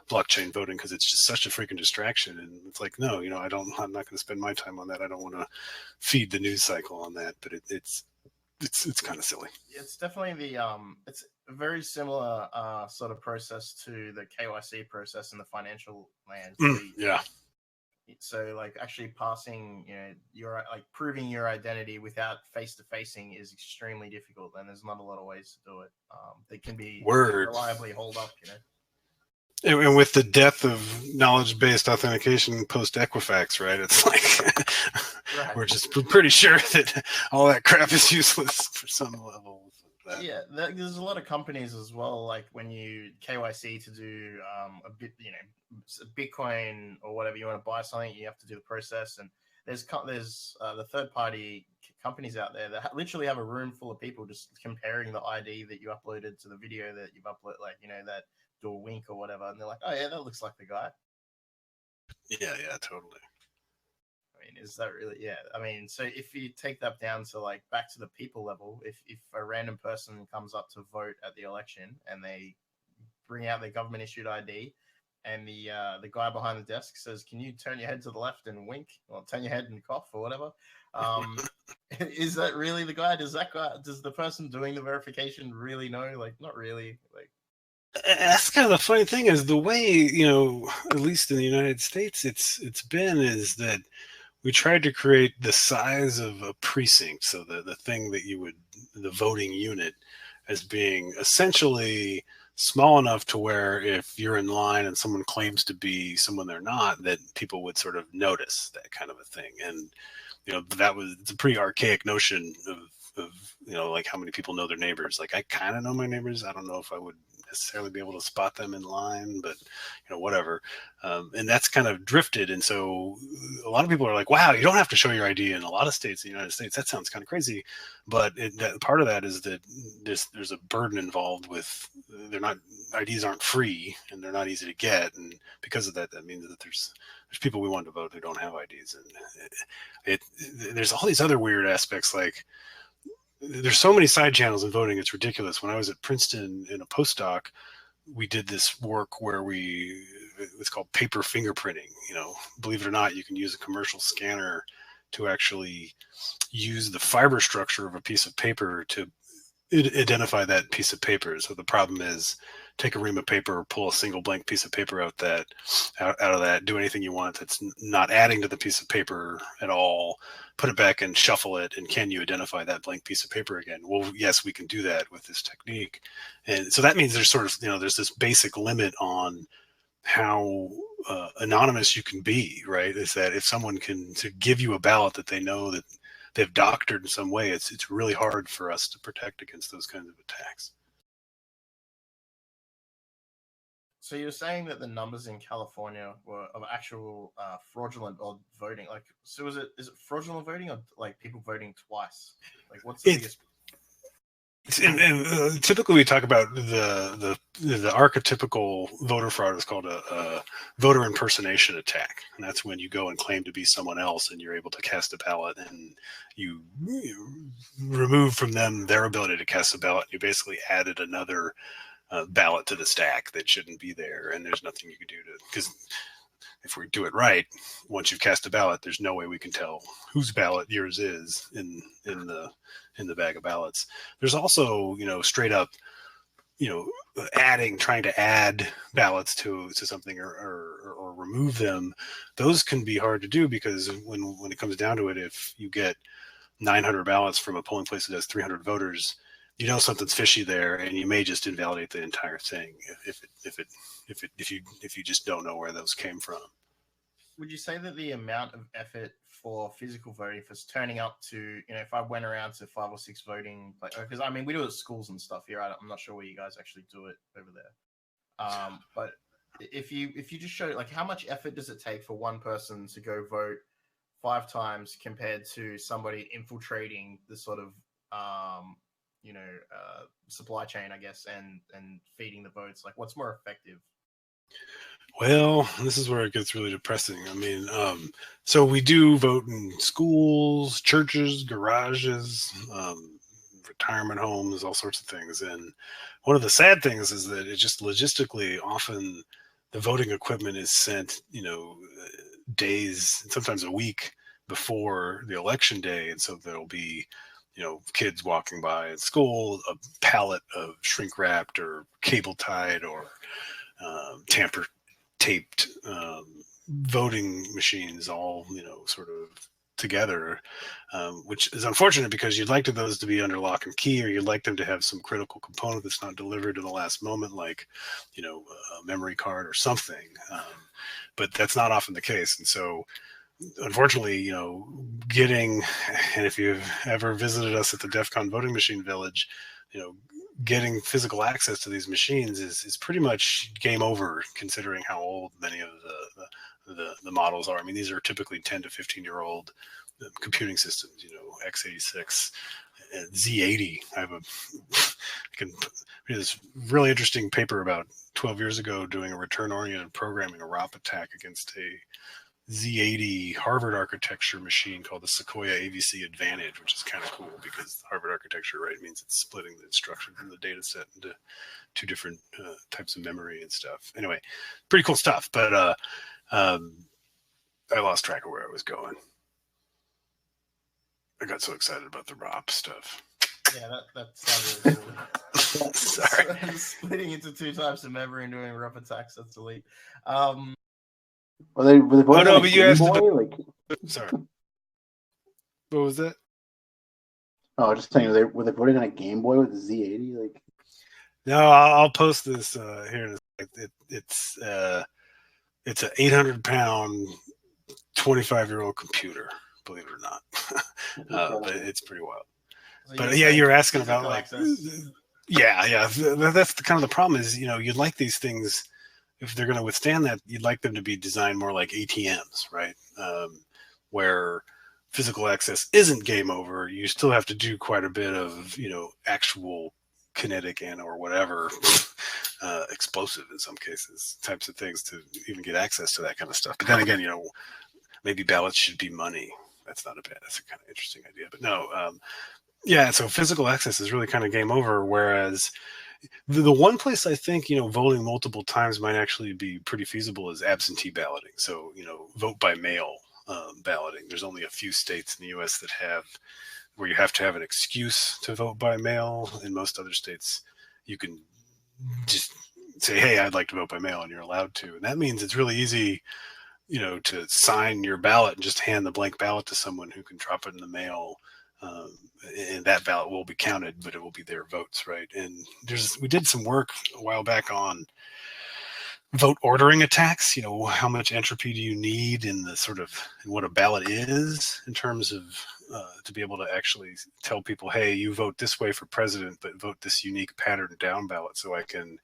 blockchain voting because it's just such a freaking distraction. And it's like, no, I'm not going to spend my time on that. I don't want to feed the news cycle on that, but it's kind of silly. It's definitely it's a very similar sort of process to the KYC process in the financial land. Yeah. So like actually passing, your proving your identity without face-to-facing is extremely difficult, and there's not a lot of ways to do it. They can be reliably hold up, And with the death of knowledge-based authentication post-Equifax, right? It's like we're just pretty sure that all that crap is useless for some level. Yeah, there's a lot of companies as well. Like when you KYC to do a bit, Bitcoin or whatever, you want to buy something, you have to do the process. And there's the third-party companies out there that literally have a room full of people just comparing the ID that you uploaded to the video that you've uploaded, that do a wink or whatever, and they're like, oh yeah, that looks like the guy. Yeah, totally. I mean, is that really? Yeah, I mean, so if you take that down to back to the people level, if a random person comes up to vote at the election and they bring out their government issued ID, and the guy behind the desk says, can you turn your head to the left and wink, or turn your head and cough or whatever, is that really the guy? Does the person doing the verification really know? Not really. That's kind of the funny thing, is the way, at least in the United States, it's been is that we tried to create the size of a precinct. So the thing that the voting unit, as being essentially small enough to where if you're in line and someone claims to be someone they're not, that people would sort of notice, that kind of a thing. And, it's a pretty archaic notion of like how many people know their neighbors. Like, I kind of know my neighbors. I don't know if I would necessarily be able to spot them in line, but whatever. And that's kind of drifted. And so a lot of people are like, wow, you don't have to show your ID in a lot of states in the United States. That sounds kind of crazy. But part of that is that there's a burden involved with, IDs aren't free and they're not easy to get. And because of that, that means that there's people we want to vote who don't have IDs. And there's all these other weird aspects, like, there's so many side channels in voting, it's ridiculous. When I was at Princeton in a postdoc, we did this work where it's called paper fingerprinting. Believe it or not, you can use a commercial scanner to actually use the fiber structure of a piece of paper to identify that piece of paper. So the problem is, take a ream of paper, pull a single blank piece of paper out of that, do anything you want that's not adding to the piece of paper at all, put it back and shuffle it, and can you identify that blank piece of paper again? Well, yes, we can do that with this technique. And so that means there's sort of, there's this basic limit on how anonymous you can be, right? Is that if someone can to give you a ballot that they know that they've doctored in some way, it's really hard for us to protect against those kinds of attacks. So you're saying that the numbers in California were of actual fraudulent or voting? Like, so is it fraudulent voting or like people voting twice? Like, what's the biggest? And typically we talk about the archetypical voter fraud is called a voter impersonation attack, and that's when you go and claim to be someone else and you're able to cast a ballot, and you remove from them their ability to cast a ballot. You basically added another ballot to the stack that shouldn't be there, and there's nothing you can do to, because if we do it right, once you've cast a ballot, there's no way we can tell whose ballot yours is in the bag of ballots. There's also, straight up, trying to add ballots to something or remove them. Those can be hard to do because when it comes down to it, if you get 900 ballots from a polling place that has 300 voters, something's fishy there, and you may just invalidate the entire thing if you just don't know where those came from. Would you say that the amount of effort for physical voting, for turning up to, if I went around to 5 or 6 voting, because we do it at schools and stuff here. I'm not sure where you guys actually do it over there. But if you just show, like, how much effort does it take for one person to go vote 5 times compared to somebody infiltrating the sort of, supply chain, I guess, and feeding the votes? Like, what's more effective? Well, this is where it gets really depressing. So we do vote in schools, churches, garages, retirement homes, all sorts of things. And one of the sad things is that it just logistically, often the voting equipment is sent, days, sometimes a week before the election day. And so there'll be, kids walking by at school, a pallet of shrink wrapped or cable tied or tamper taped voting machines all sort of together, which is unfortunate because you'd like those to be under lock and key, or you'd like them to have some critical component that's not delivered in the last moment, like a memory card or something, but that's not often the case. And so unfortunately, and if you've ever visited us at the DEF CON voting machine village, getting physical access to these machines is pretty much game over, considering how old many of the models are. These are typically 10 to 15 year old computing systems, x86 and Z80. I can read this really interesting paper about 12 years ago doing a return-oriented programming, a ROP attack against a Z80 Harvard architecture machine called the Sequoia AVC Advantage, which is kind of cool because Harvard architecture, right, means it's splitting the instruction from the data set into 2 different types of memory and stuff. Anyway, pretty cool stuff, but I lost track of where I was going. I got so excited about the ROP stuff. Yeah, that sounded really cool. Sorry. Splitting into 2 types of memory and doing ROP attacks, that's elite. Were they voting on a but you Game asked Boy? Sorry. What was that? Oh, just saying, were they voting on a Game Boy with a Z80? No, I'll post this here. It's an 800-pound, 25-year-old computer. Believe it or not, but it's pretty wild. So but yeah, you're asking about that's the kind of the problem is you'd like these things. If they're going to withstand that, you'd like them to be designed more like ATMs, right? Where physical access isn't game over. You still have to do quite a bit of, actual kinetic and or whatever, explosive in some cases, types of things to even get access to that kind of stuff. But then again, maybe ballots should be money. That's a kind of interesting idea. But no, so physical access is really kind of game over, whereas the one place I think, voting multiple times might actually be pretty feasible is absentee balloting. So, vote by mail balloting. There's only a few states in the U.S. that have where you have to have an excuse to vote by mail. In most other states, you can just say, hey, I'd like to vote by mail, and you're allowed to. And that means it's really easy, to sign your ballot and just hand the blank ballot to someone who can drop it in the mail. And that ballot will be counted, but it will be their votes, right? And we did some work a while back on vote ordering attacks. How much entropy do you need in what a ballot is in terms of to be able to actually tell people, hey, you vote this way for president, but vote this unique pattern down ballot so I can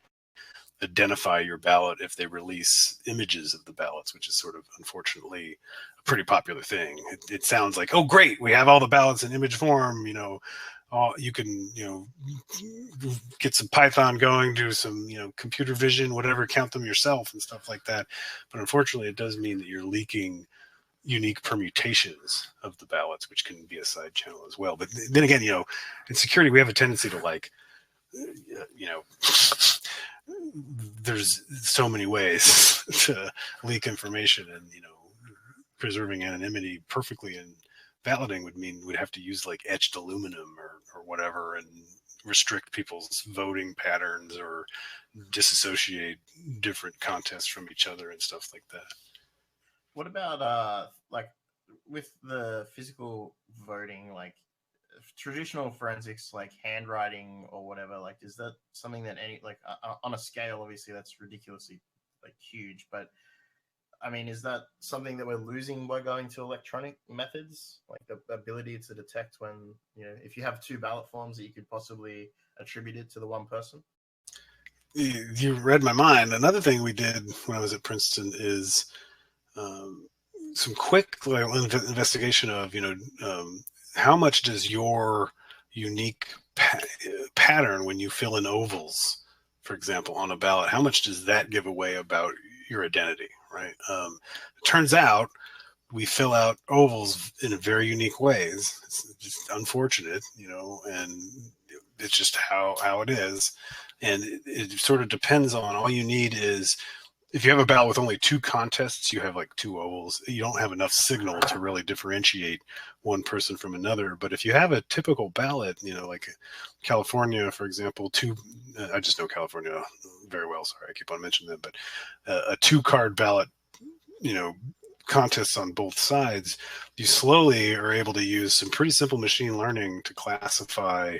identify your ballot if they release images of the ballots, which is sort of unfortunately a pretty popular thing. It sounds like, oh great, we have all the ballots in image form, you can get some Python going, do some computer vision, whatever, count them yourself and stuff like that. But unfortunately, it does mean that you're leaking unique permutations of the ballots, which can be a side channel as well. But then again, in security, we have a tendency to there's so many ways to leak information, and preserving anonymity perfectly in balloting would mean we'd have to use like etched aluminum or whatever, and restrict people's voting patterns or disassociate different contests from each other and stuff like that. What about like with the physical voting, like traditional forensics, like handwriting or whatever? Like, is that something that on a scale, obviously that's ridiculously huge, but I mean, is that something that we're losing by going to electronic methods, like the ability to detect when, if you have two ballot forms that you could possibly attribute it to the one person? You read my mind. Another thing we did when I was at Princeton is some quick investigation of, how much does your unique pattern when you fill in ovals, for example, on a ballot, how much does that give away about your identity, right? It turns out we fill out ovals in very unique ways. It's just unfortunate, and it's just how it is. And it sort of depends on, all you need is, if you have a ballot with only two contests, you have like two ovals. You don't have enough signal to really differentiate one person from another. But if you have a typical ballot, like California, for example, I just know California very well. Sorry, I keep on mentioning that, but a 2-card ballot, contests on both sides, you slowly are able to use some pretty simple machine learning to classify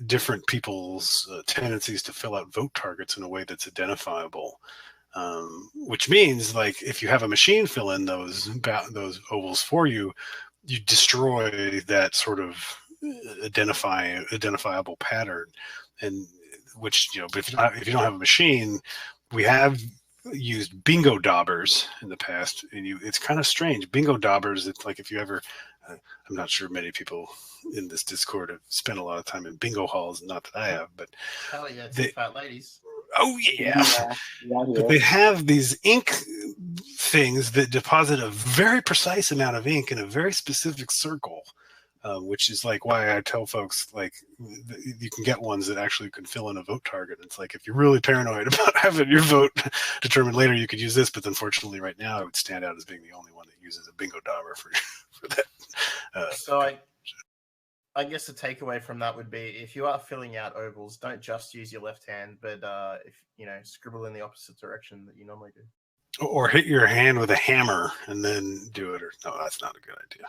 different people's tendencies to fill out vote targets in a way that's identifiable, which means, like, if you have a machine fill in those ovals for you, you destroy that sort of identifiable pattern. And which, but if you don't have a machine, we have used bingo daubers in the past, and it's kind of strange. Bingo daubers, it's like, if you ever I'm not sure many people in this Discord have spent a lot of time in bingo halls. Not that I have, but hell yeah, two fat ladies. Oh yeah. But they have these ink things that deposit a very precise amount of ink in a very specific circle, which is like why I tell folks, like, you can get ones that actually can fill in a vote target. It's like, if you're really paranoid about having your vote determined later, you could use this. But unfortunately, right now, it would stand out as being the only one that uses a bingo dauber for that. So I guess the takeaway from that would be, if you are filling out ovals, don't just use your left hand, but if scribble in the opposite direction that you normally do. Or hit your hand with a hammer and then do it. Or no, that's not a good idea.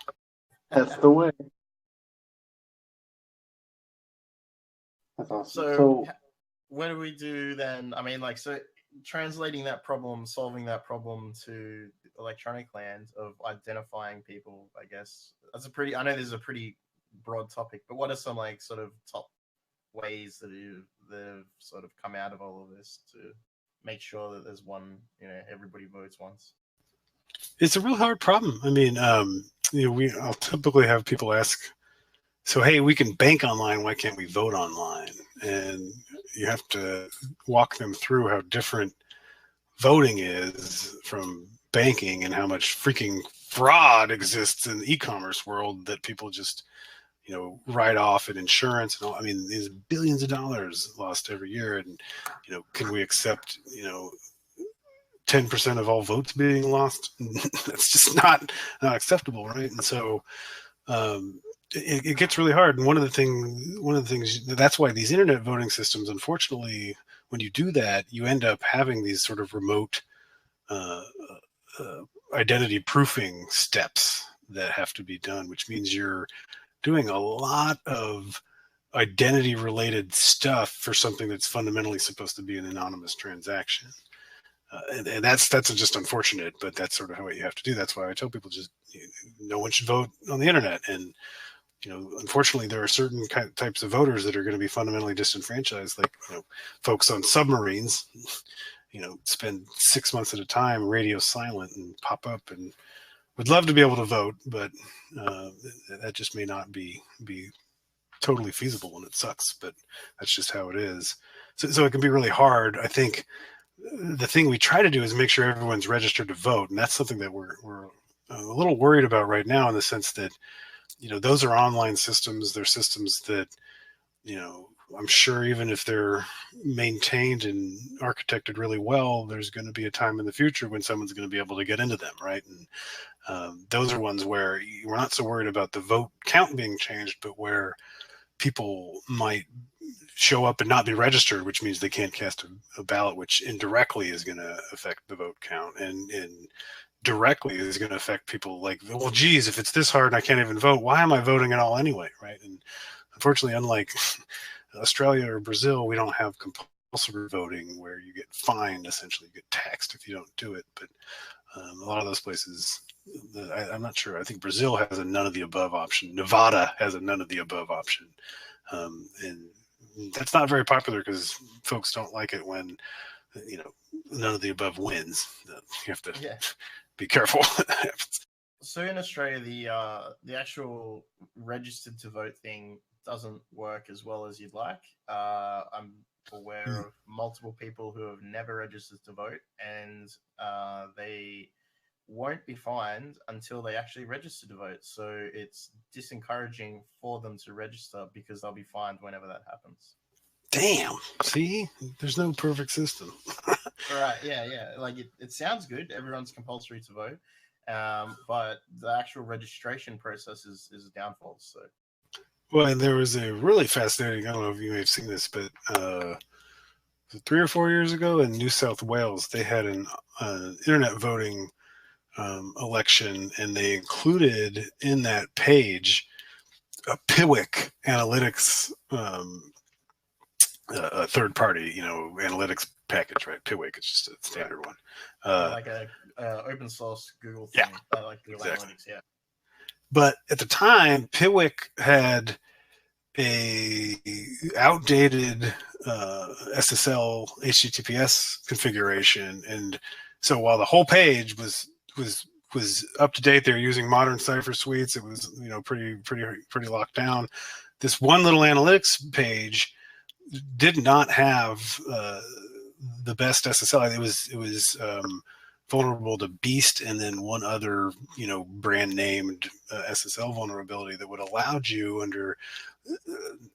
That's the way. That's awesome. So what do we do then? I mean, like, so translating that problem, solving that problem to electronic land of identifying people, I guess that's I know this is a pretty broad topic, but what are some like sort of top ways that have sort of come out of all of this to make sure that there's one, everybody votes once? It's a real hard problem. I mean, I'll typically have people ask, so, hey, we can bank online, why can't we vote online? And you have to walk them through how different voting is from banking, and how much freaking fraud exists in the e-commerce world that people just, write off in insurance and all. I mean, there's billions of dollars lost every year, and, can we accept, 10% of all votes being lost? That's just not acceptable, right? And so it gets really hard. And one of the things that's why these internet voting systems, unfortunately, when you do that, you end up having these sort of remote identity proofing steps that have to be done, which means you're doing a lot of identity related stuff for something that's fundamentally supposed to be an anonymous transaction. And that's just unfortunate, but that's sort of what you have to do. That's why I tell people, just no one should vote on the internet. And unfortunately, there are certain types of voters that are going to be fundamentally disenfranchised, like folks on submarines. Spend 6 months at a time radio silent and pop up and would love to be able to vote, but that just may not be totally feasible, and it sucks, but that's just how it is. So it can be really hard. I think the thing we try to do is make sure everyone's registered to vote, and that's something that we're a little worried about right now, in the sense that those are online systems. They're systems that I'm sure even if they're maintained and architected really well, there's going to be a time in the future when someone's going to be able to get into them, right? And those are ones where we're not so worried about the vote count being changed, but where people might show up and not be registered, which means they can't cast a ballot, which indirectly is going to affect the vote count, and directly is going to affect people like, well, geez, if it's this hard and I can't even vote, why am I voting at all anyway, right? And unfortunately, unlike Australia or Brazil, we don't have compulsory voting where you get fined, essentially you get taxed if you don't do it. But a lot of those places, I'm not sure. I think Brazil has a none of the above option. Nevada has a none of the above option. And that's not very popular because folks don't like it when, none of the above wins. You have to be careful. So in Australia, the actual registered to vote thing doesn't work as well as you'd like. I'm aware of multiple people who have never registered to vote, and they won't be fined until they actually register to vote. So it's disencouraging for them to register because they'll be fined whenever that happens. Damn. See, there's no perfect system. Right. Yeah. Like it sounds good. Everyone's compulsory to vote. But the actual registration process is a downfall. So. Well, and there was a really fascinating, I don't know if you may have seen this, but 3 or 4 years ago in New South Wales, they had an internet voting election, and they included in that page a PIWIC analytics, a third party, analytics package, right? PIWIC, it's just a standard one. Like a open source Google thing, like Google Analytics, yeah. But at the time, PIWIC had a outdated SSL HTTPS configuration, and so while the whole page was up to date, they were using modern cipher suites. It was pretty locked down. This one little analytics page did not have the best SSL. It was vulnerable to Beast and then one other brand named SSL vulnerability that would allow you, under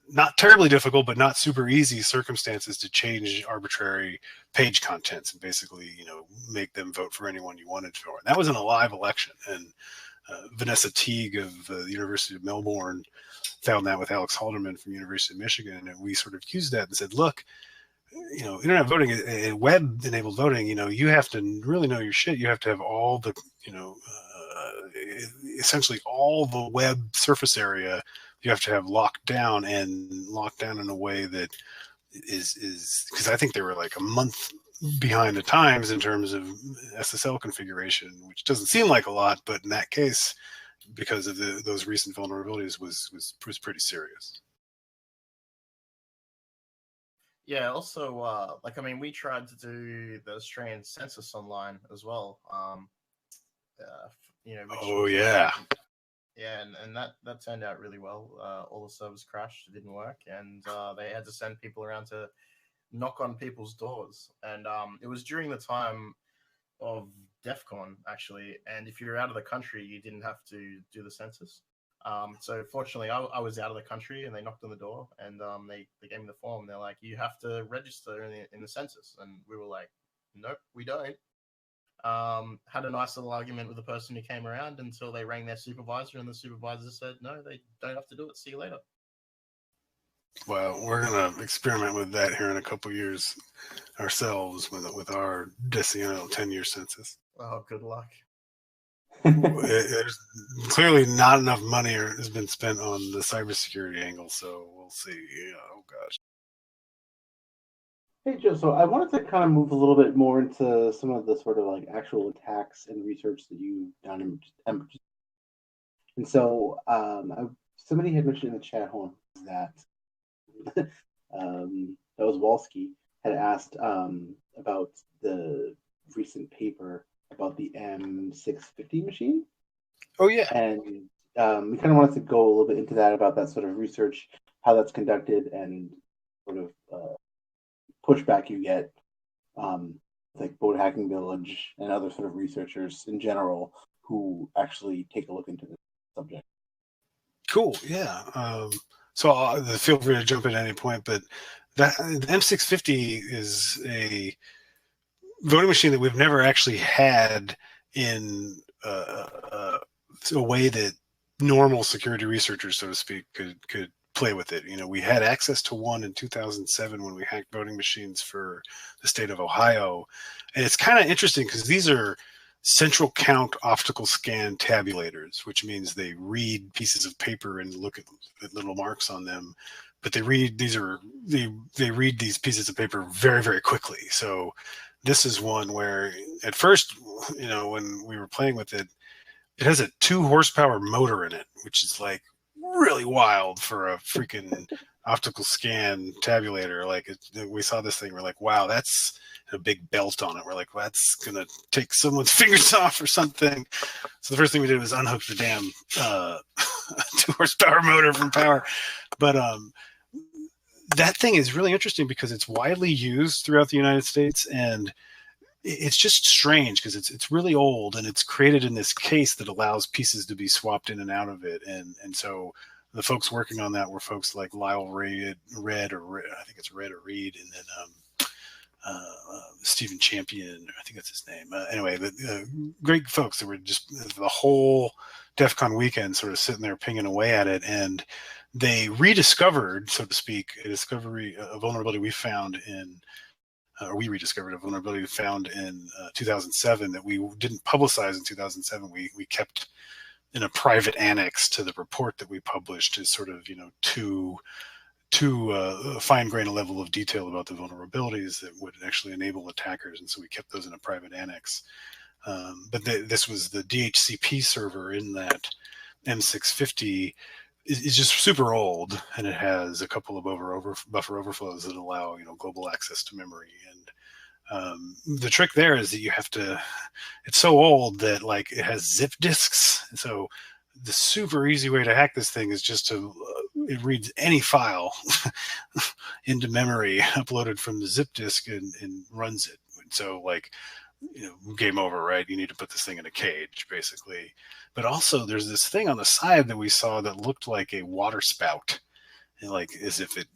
not terribly difficult but not super easy circumstances, to change arbitrary page contents and basically make them vote for anyone you wanted for. And that was in a live election, and Vanessa Teague of the University of Melbourne found that with Alex Halderman from University of Michigan, and we sort of used that and said, look, internet voting, web-enabled voting, you have to really know your shit. You have to have all the, essentially all the web surface area you have to have locked down, and locked down in a way that is because I think they were like a month behind the times in terms of SSL configuration, which doesn't seem like a lot, but in that case, because of those recent vulnerabilities, was pretty serious. Yeah. Also, we tried to do the Australian census online as well. Yeah, and that turned out really well. All the servers crashed, it didn't work, and they had to send people around to knock on people's doors. And it was during the time of DEF CON, actually, and if you're out of the country, you didn't have to do the census. So fortunately, I was out of the country, and they knocked on the door, and they gave me the form. They're like, you have to register in the census. And we were like, nope, we don't. Had a nice little argument with the person who came around until they rang their supervisor, and the supervisor said, no, they don't have to do it. See you later. Well, we're going to experiment with that here in a couple years ourselves with our Deciano 10-year census. Oh, good luck. There's clearly not enough money has been spent on the cybersecurity angle, so we'll see. Yeah, oh, gosh. Hey, Joe, so I wanted to kind of move a little bit more into some of the sort of like actual attacks and research that you've done. And so I somebody had mentioned in the chat home that that was Walski had asked about the recent paper about the M650 machine. Oh yeah, and we kind of wanted to go a little bit into that about that sort of research, how that's conducted, and sort of pushback you get, like Boat Hacking Village and other sort of researchers in general who actually take a look into this subject. Cool. Yeah. So feel free to jump in at any point, but the M650 is a voting machine that we've never actually had in a way that normal security researchers, so to speak, could play with it. We had access to one in 2007 when we hacked voting machines for the state of Ohio, and it's kind of interesting because these are central count optical scan tabulators, which means they read pieces of paper and look at little marks on them, but they read these pieces of paper very, very quickly. So this is one where at first, when we were playing with it, it has a 2 horsepower motor in it, which is like really wild for a freaking optical scan tabulator. Like we saw this thing, we're like, wow, that's a big belt on it. We're like, well, that's gonna take someone's fingers off or something. So the first thing we did was unhook the damn 2 horsepower motor from power. But that thing is really interesting because it's widely used throughout the United States, and it's just strange because it's really old, and it's created in this case that allows pieces to be swapped in and out of it. And so the folks working on that were folks like Lyle Red, I think it's Red or Reed, and then Stephen Champion, I think that's his name. Anyway, great folks that were just the whole DEF CON weekend sort of sitting there pinging away at it, and they rediscovered, so to speak, a vulnerability we found in we rediscovered a vulnerability found in 2007 that we didn't publicize in 2007. We kept in a private annex to the report that we published as sort of, too fine grained a level of detail about the vulnerabilities that would actually enable attackers. And so we kept those in a private annex. But this was the DHCP server in that M650 is just super old, and it has a couple of buffer overflows that allow global access to memory. And the trick there is that you have to. It's so old that like it has zip disks. So the super easy way to hack this thing is just to it reads any file into memory uploaded from the zip disk and runs it. And so like game over, right? You need to put this thing in a cage, basically. But also, there's this thing on the side that we saw that looked like a water spout, and like as if it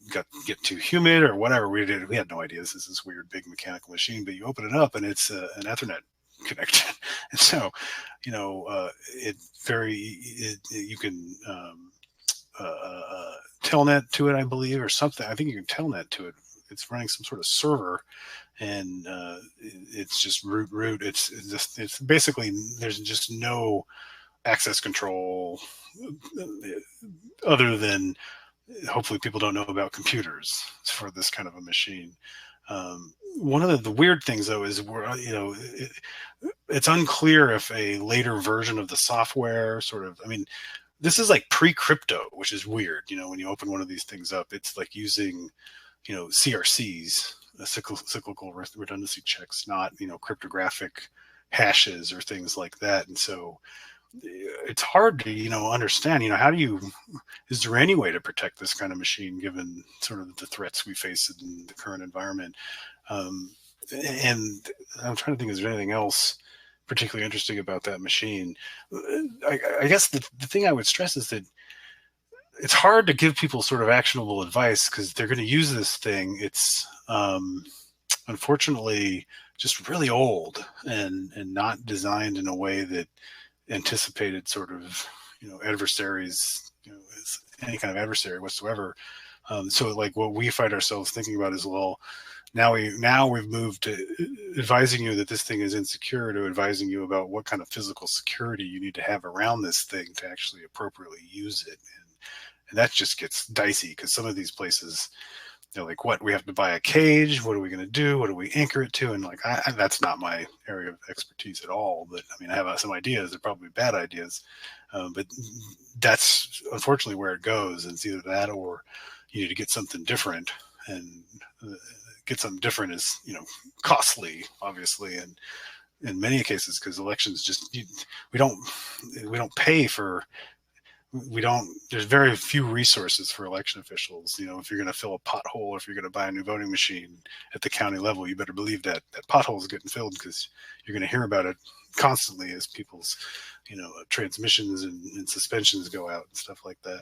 get too humid or whatever. We had no idea. This is this weird big mechanical machine, but you open it up and it's an Ethernet connection, and so you can telnet to it, I believe, or something. I think you can telnet to it. It's running some sort of server, and it's just root. It's basically there's just no access control other than hopefully people don't know about computers for this kind of a machine. One of the weird things though is it's unclear if a later version of the software this is like pre-crypto, which is weird. When you open one of these things up, it's like using CRCs, cyclical redundancy checks, not cryptographic hashes or things like that. And so it's hard to understand is there any way to protect this kind of machine given sort of the threats we face in the current environment. And I'm trying to think, is there anything else particularly interesting about that machine? I guess the thing I would stress is that it's hard to give people sort of actionable advice because they're going to use this thing. It's unfortunately just really old and not designed in a way that anticipated sort of adversaries, any kind of adversary whatsoever. So like what we find ourselves thinking about is, well, now we've moved to advising you that this thing is insecure to advising you about what kind of physical security you need to have around this thing to actually appropriately use it. And that just gets dicey because some of these places they're like, what, we have to buy a cage? What are we going to do? What do we anchor it to? And like, that's not my area of expertise at all. But I mean, I have some ideas. They're probably bad ideas. But that's unfortunately where it goes. It's either that or you need to get something different. And get something different is, costly, obviously. And in many cases, because elections just, we don't pay for, there's very few resources for election officials. If you're going to fill a pothole, or if you're going to buy a new voting machine at the county level, you better believe that that pothole is getting filled, because you're going to hear about it constantly as people's, transmissions and suspensions go out and stuff like that.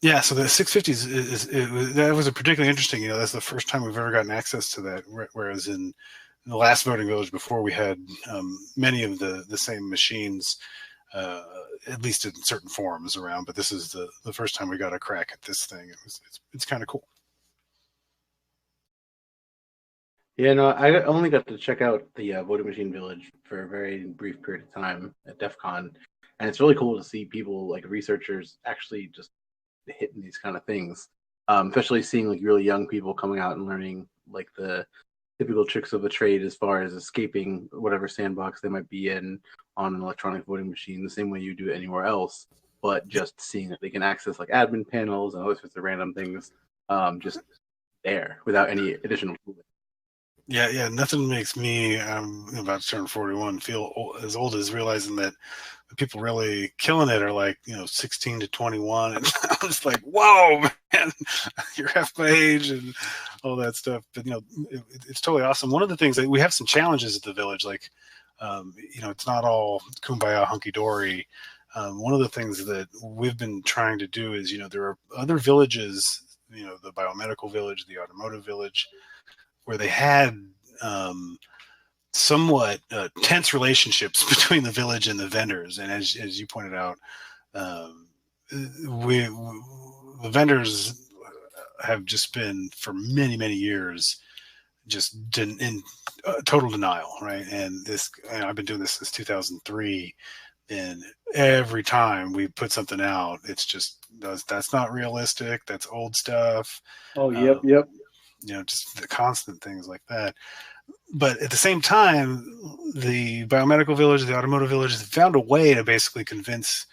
Yeah, so the 650s that was a particularly interesting. That's the first time we've ever gotten access to that. Whereas in the last voting village before, we had many of the same machines, at least in certain forms around. But this is the first time we got a crack at this thing. It's kind of cool. Yeah, no, I only got to check out the voting machine village for a very brief period of time at DEF CON, and it's really cool to see people like researchers actually just hitting these kind of things, especially seeing like really young people coming out and learning like the typical tricks of the trade as far as escaping whatever sandbox they might be in on an electronic voting machine, the same way you do it anywhere else, but just seeing that they can access like admin panels and other sorts of random things just there without any additional tooling. Yeah, nothing makes me, about to turn 41, feel as old as realizing that the people really killing it are like, 16 to 21. And I was like, whoa, man, you're half my age and all that stuff. But, it's totally awesome. One of the things that we have some challenges at the village, like, it's not all kumbaya hunky-dory. One of the things that we've been trying to do is, there are other villages, the biomedical village, the automotive village, where they had somewhat tense relationships between the village and the vendors. And as you pointed out, the vendors have just been for many, many years just in total denial, right? And I've been doing this since 2003. And every time we put something out, it's just, that's not realistic. That's old stuff. Oh, yep. Just the constant things like that. But at the same time, the biomedical village, the automotive village, has found a way to basically convince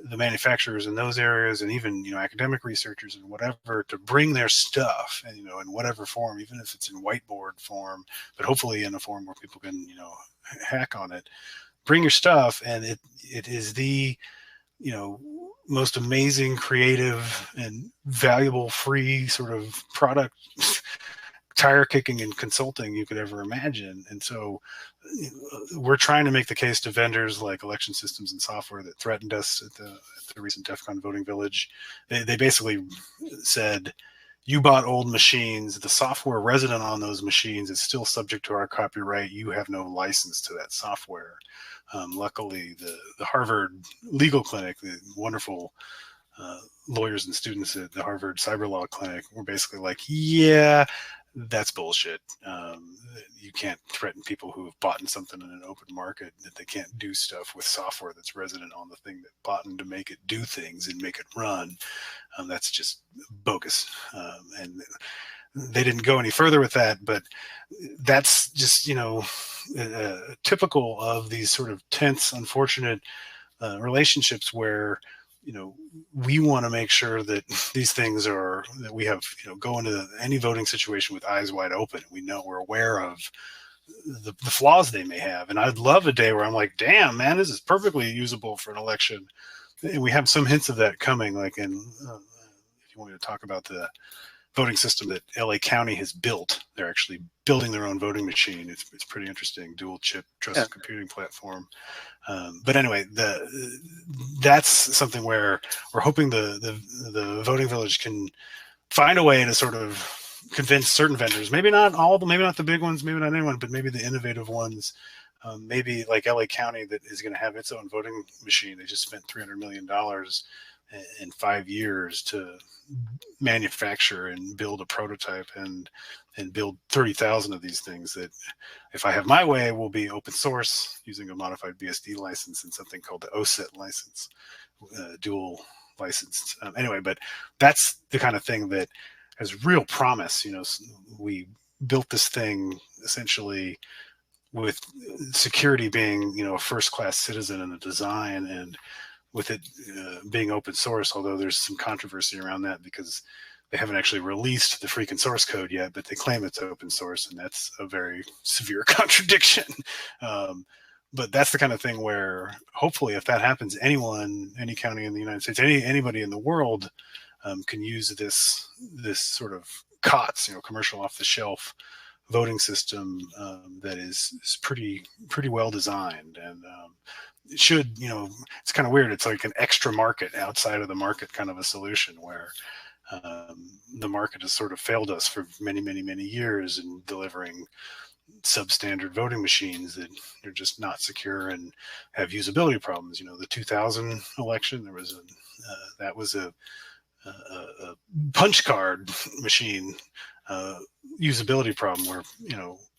the manufacturers in those areas, and even academic researchers and whatever, to bring their stuff, and in whatever form, even if it's in whiteboard form, but hopefully in a form where people can hack on it. Bring your stuff, and it is the most amazing, creative, and valuable free sort of product, tire kicking and consulting you could ever imagine. And so we're trying to make the case to vendors like Election Systems and Software that threatened us at the recent DEF CON voting village. They basically said, you bought old machines, the software resident on those machines is still subject to our copyright. You have no license to that software. Luckily, the Harvard Legal Clinic, the wonderful lawyers and students at the Harvard Cyber Law Clinic, were basically like, yeah, that's bullshit. You can't threaten people who have bought something in an open market that they can't do stuff with software that's resident on the thing that bought to make it do things and make it run. That's just bogus. And they didn't go any further with that, but that's just, typical of these sort of tense, unfortunate relationships where, we want to make sure that these things are, that we have, go into any voting situation with eyes wide open. We're aware of the flaws they may have. And I'd love a day where I'm like, damn, man, this is perfectly usable for an election. And we have some hints of that coming, like if you want me to talk about the voting system that LA County has built. They're actually building their own voting machine. It's pretty interesting, dual chip trusted computing platform. But anyway, that's something where we're hoping the voting village can find a way to sort of convince certain vendors, maybe not all, maybe not the big ones, maybe not anyone, but maybe the innovative ones. Maybe like LA County that is going to have its own voting machine. They just spent $300 million in 5 years to manufacture and build a prototype and build 30,000 of these things that, if I have my way, will be open source using a modified BSD license and something called the OSET license, dual licensed. Anyway, but that's the kind of thing that has real promise. We built this thing essentially with security being, a first-class citizen in the design, and with it being open source, although there's some controversy around that because they haven't actually released the freaking source code yet, but they claim it's open source, and that's a very severe contradiction. But that's the kind of thing where hopefully if that happens, anyone, any county in the United States, anybody in the world can use this sort of COTS, commercial off-the-shelf voting system that is pretty well designed, and it should, it's kind of weird. It's like an extra market outside of the market kind of a solution where the market has sort of failed us for many years in delivering substandard voting machines that are just not secure and have usability problems. The 2000 election, there was that was a punch card machine usability problem where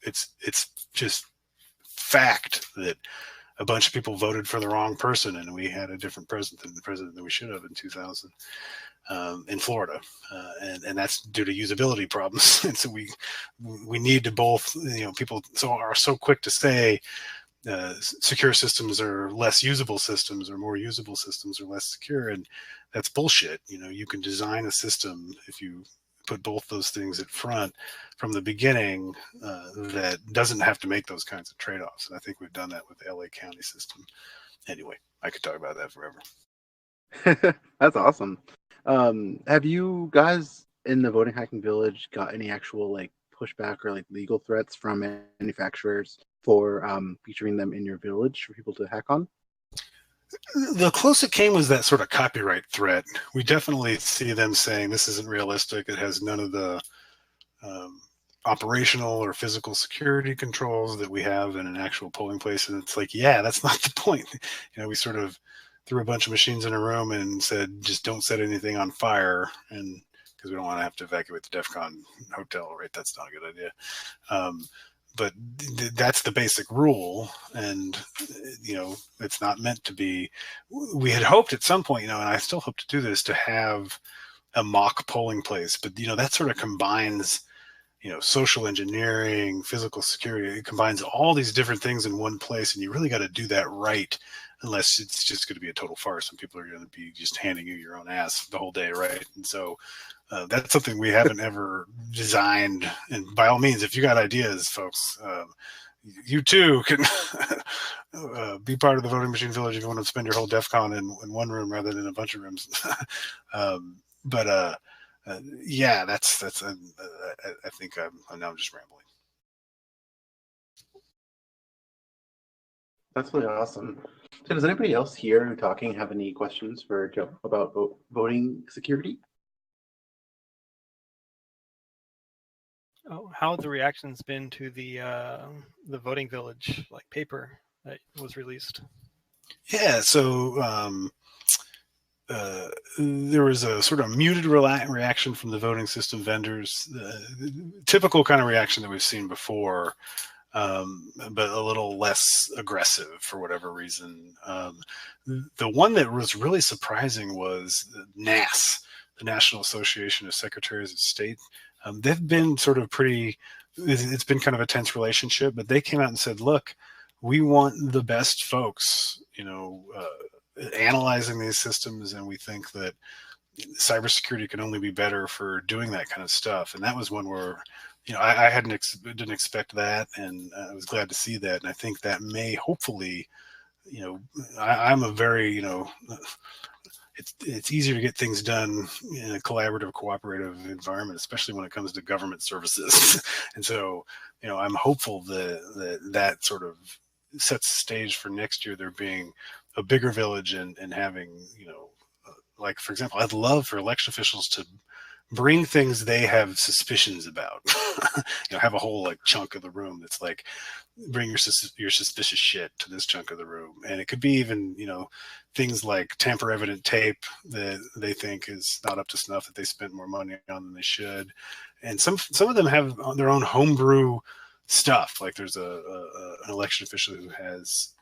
it's just fact that a bunch of people voted for the wrong person, and we had a different president than the president that we should have in 2000 in Florida, and that's due to usability problems. And so we need to both, people are so quick to say secure systems are less usable systems, or more usable systems are less secure, and that's bullshit. You can design a system if you put both those things at front from the beginning that doesn't have to make those kinds of trade-offs. And I think we've done that with the LA County system. Anyway, I could talk about that forever. That's awesome. Have you guys in the voting hacking village got any actual pushback or legal threats from manufacturers for featuring them in your village for people to hack on? The close it came was that sort of copyright threat. We definitely see them saying this isn't realistic. It has none of the operational or physical security controls that we have in an actual polling place. And it's like, yeah, that's not the point. We sort of threw a bunch of machines in a room and said, just don't set anything on fire. And because we don't want to have to evacuate the DEF CON hotel, right? That's not a good idea. But that's the basic rule, and it's not meant to be. We had hoped at some point, and I still hope to do this, to have a mock polling place. But that sort of combines, social engineering, physical security. It combines all these different things in one place, and you really got to do that right, unless it's just going to be a total farce and people are going to be just handing you your own ass the whole day, right? And so that's something we haven't ever designed. And by all means, if you got ideas, folks, you too can be part of the voting machine village if you want to spend your whole DEF CON in one room rather than a bunch of rooms. Yeah, that's. I think I'm just rambling. That's really awesome. So does anybody else here who talking have any questions for Joe about voting security? Oh, how have the reactions been to the voting village paper that was released? Yeah, so there was a sort of muted reaction from the voting system vendors, typical kind of reaction that we've seen before, but a little less aggressive for whatever reason. The one that was really surprising was NAS, the National Association of Secretaries of State. They've been sort of it's been kind of a tense relationship, but they came out and said, look, we want the best folks, analyzing these systems, and we think that cybersecurity can only be better for doing that kind of stuff. And that was one where, I didn't expect that, and I was glad to see that. And I think that may hopefully, I'm a very, it's easier to get things done in a collaborative, cooperative environment, especially when it comes to government services. And so, I'm hopeful that sort of sets the stage for next year there being a bigger village and having, for example, I'd love for election officials to bring things they have suspicions about. Have a whole chunk of the room that's bring your suspicious shit to this chunk of the room. And it could be even, things like tamper evident tape that they think is not up to snuff, that they spent more money on than they should. And some of them have their own homebrew stuff. Like there's an election official who has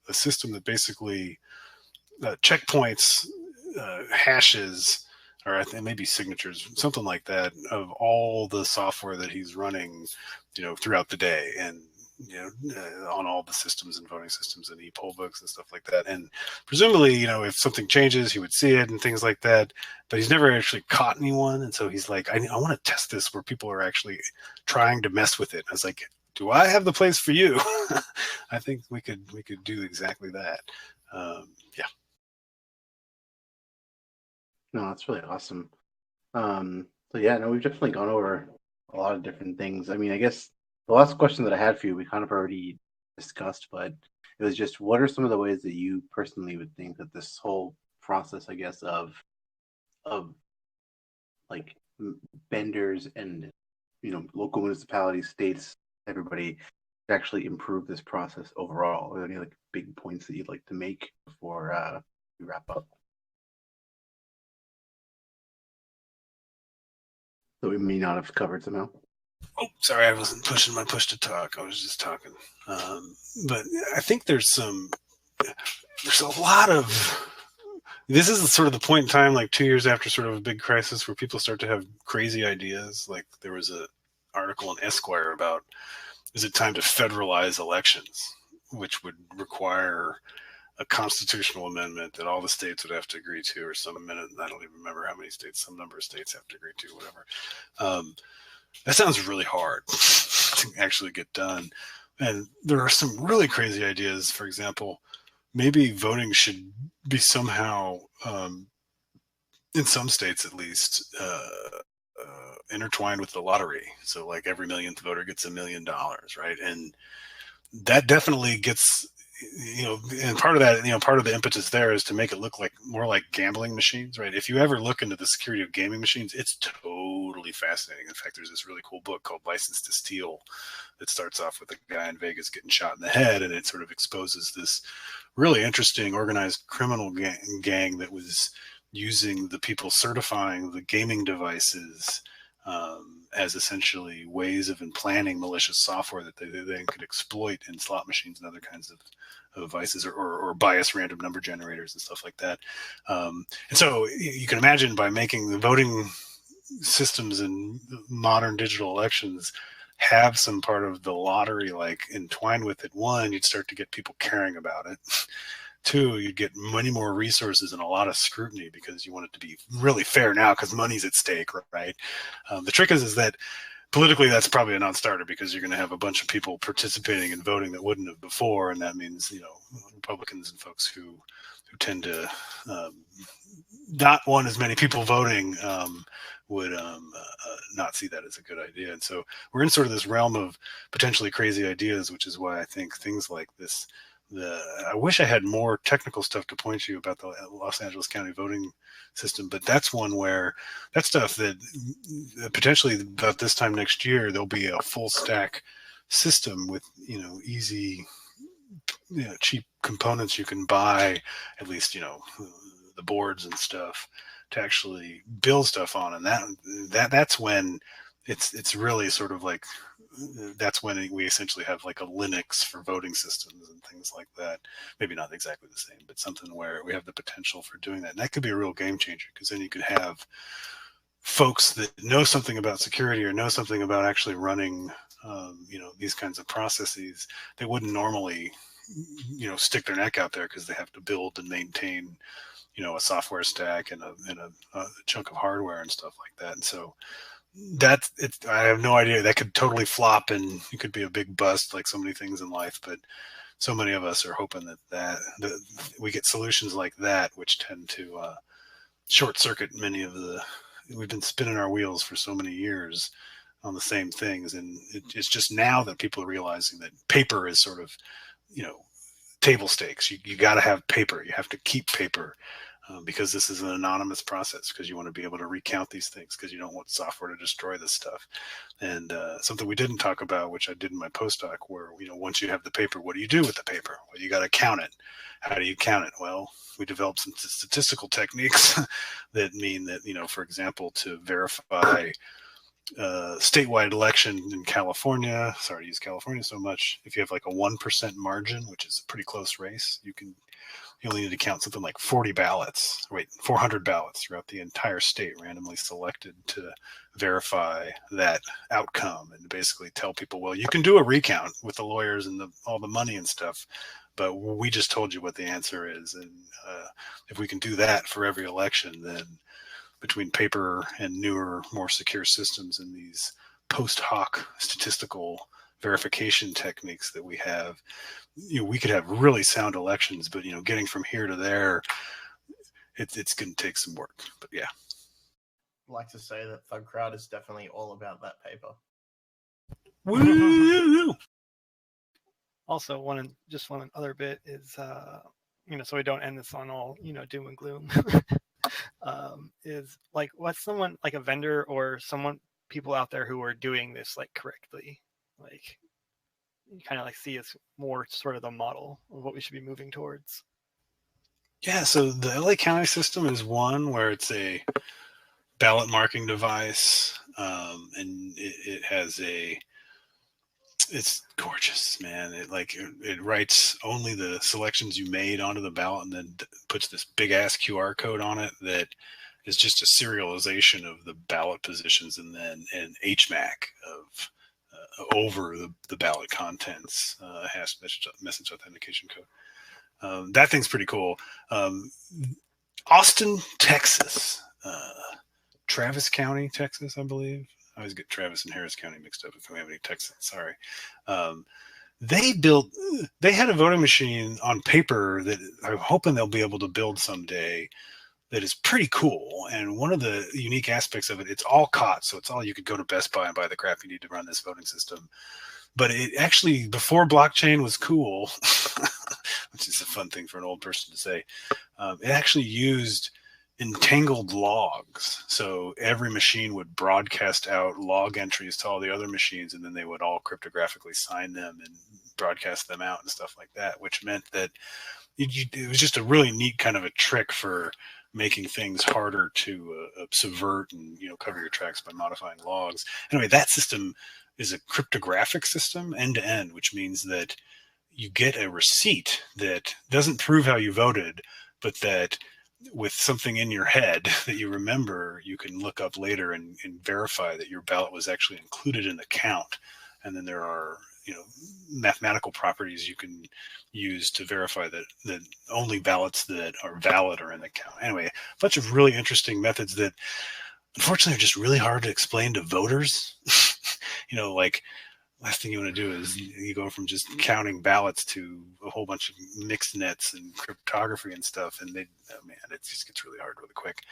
a system that basically checkpoints, hashes or I think maybe signatures, something like that, of all the software that he's running, throughout the day, and on all the systems and voting systems and e-poll books and stuff like that. And presumably, if something changes, he would see it and things like that. But he's never actually caught anyone, and so he's like, I want to test this where people are actually trying to mess with it. I was like, do I have the place for you? I think we could do exactly that. Yeah. No, that's really awesome. So yeah, no, we've definitely gone over a lot of different things. I mean, I guess the last question that I had for you, we kind of already discussed, but it was just, what are some of the ways that you personally would think that this whole process, I guess, of like vendors and local municipalities, states, everybody, to actually improve this process overall? Are there any like big points that you'd like to make before we wrap up? That we may not have covered somehow. Oh, sorry, I wasn't pushing my push to talk. I was just talking. But I think there's a lot of, this is sort of the point in time, like 2 years after sort of a big crisis, where people start to have crazy ideas. Like there was an article in Esquire about, is it time to federalize elections, which would require a constitutional amendment that all the states would have to agree to, or some minute, I don't even remember how many states, some number of states have to agree to, whatever. That sounds really hard to actually get done. And there are some really crazy ideas. For example, maybe voting should be somehow, in some states at least, intertwined with the lottery. So like every millionth voter gets $1 million, right? And that definitely gets, and part of that, part of the impetus there is to make it look like more like gambling machines, right? If you ever look into the security of gaming machines, it's totally fascinating. In fact, there's this really cool book called License to Steal that starts off with a guy in Vegas getting shot in the head, and it sort of exposes this really interesting organized criminal gang that was using the people certifying the gaming devices as essentially ways of implanting malicious software that they then could exploit in slot machines and other kinds of devices, or bias random number generators and stuff like that. And so you can imagine, by making the voting systems in modern digital elections have some part of the lottery like entwined with it, one, you'd start to get people caring about it. Two, you'd get many more resources and a lot of scrutiny, because you want it to be really fair now because money's at stake, right? The trick is that politically that's probably a non-starter, because you're going to have a bunch of people participating in voting that wouldn't have before, and that means Republicans and folks who tend to not want as many people voting would not see that as a good idea. And so we're in sort of this realm of potentially crazy ideas, which is why I think things like this, I wish I had more technical stuff to point you about the Los Angeles County voting system, but that's one where that stuff that potentially about this time next year, there'll be a full stack system with, easy, cheap components you can buy, at least, the boards and stuff, to actually build stuff on. And that's when it's really sort of like, that's when we essentially have like a Linux for voting systems and things like that. Maybe not exactly the same, but something where we have the potential for doing that. And that could be a real game changer, because then you could have folks that know something about security or know something about actually running, these kinds of processes that wouldn't normally, stick their neck out there, because they have to build and maintain, a software stack and a chunk of hardware and stuff like that. And so that's it. I have no idea. That could totally flop, and it could be a big bust, like so many things in life. But so many of us are hoping that we get solutions like that, which tend to short circuit many of the. We've been spinning our wheels for so many years on the same things, and it's just now that people are realizing that paper is sort of, table stakes. You got to have paper. You have to keep paper. Because this is an anonymous process, because you want to be able to recount these things, because you don't want software to destroy this stuff. And something we didn't talk about, which I did in my postdoc, where, once you have the paper, what do you do with the paper? Well, you got to count it. How do you count it? Well, we developed some statistical techniques that mean that, for example, to verify statewide election in California, sorry to use California so much, if you have like a 1% margin, which is a pretty close race, you can you only need to count something like 400 ballots throughout the entire state, randomly selected to verify that outcome, and basically tell people, well, you can do a recount with the lawyers and all the money and stuff, but we just told you what the answer is. And if we can do that for every election, then between paper and newer, more secure systems and these post hoc statistical verification techniques that we have, we could have really sound elections. But getting from here to there, it's going to take some work. But yeah, I'd like to say that ThugCrowd is definitely all about that paper. Woo! Also, one other bit is, so we don't end this on all doom and gloom. Is like, what's someone like a vendor or people out there who are doing this like correctly, like you kind of like see as more sort of the model of what we should be moving towards. Yeah, so the LA County system is one where it's a ballot marking device, and it has it's gorgeous, man. It writes only the selections you made onto the ballot, and then puts this big ass QR code on it that is just a serialization of the ballot positions, and then an HMAC of over the ballot contents, hash message authentication code. That thing's pretty cool. Austin, Texas, Travis County, Texas, I believe. I always get Travis and Harris County mixed up if we have any Texans. Sorry. They had a voting machine on paper that I'm hoping they'll be able to build someday that is pretty cool. And one of the unique aspects of it, it's all COTS, so it's all, you could go to Best Buy and buy the crap you need to run this voting system. But it actually, before blockchain was cool, which is a fun thing for an old person to say, it actually used entangled logs. So every machine would broadcast out log entries to all the other machines, and then they would all cryptographically sign them and broadcast them out and stuff like that, which meant that it was just a really neat kind of a trick for making things harder to subvert and cover your tracks by modifying logs. Anyway, that system is a cryptographic system end to end, which means that you get a receipt that doesn't prove how you voted, but that with something in your head that you remember, you can look up later and verify that your ballot was actually included in the count. And then there are mathematical properties you can use to verify that only ballots that are valid are in the count. Anyway, a bunch of really interesting methods that unfortunately are just really hard to explain to voters. Like last thing you want to do is you go from just counting ballots to a whole bunch of mixed nets and cryptography and stuff, and it just gets really hard really quick.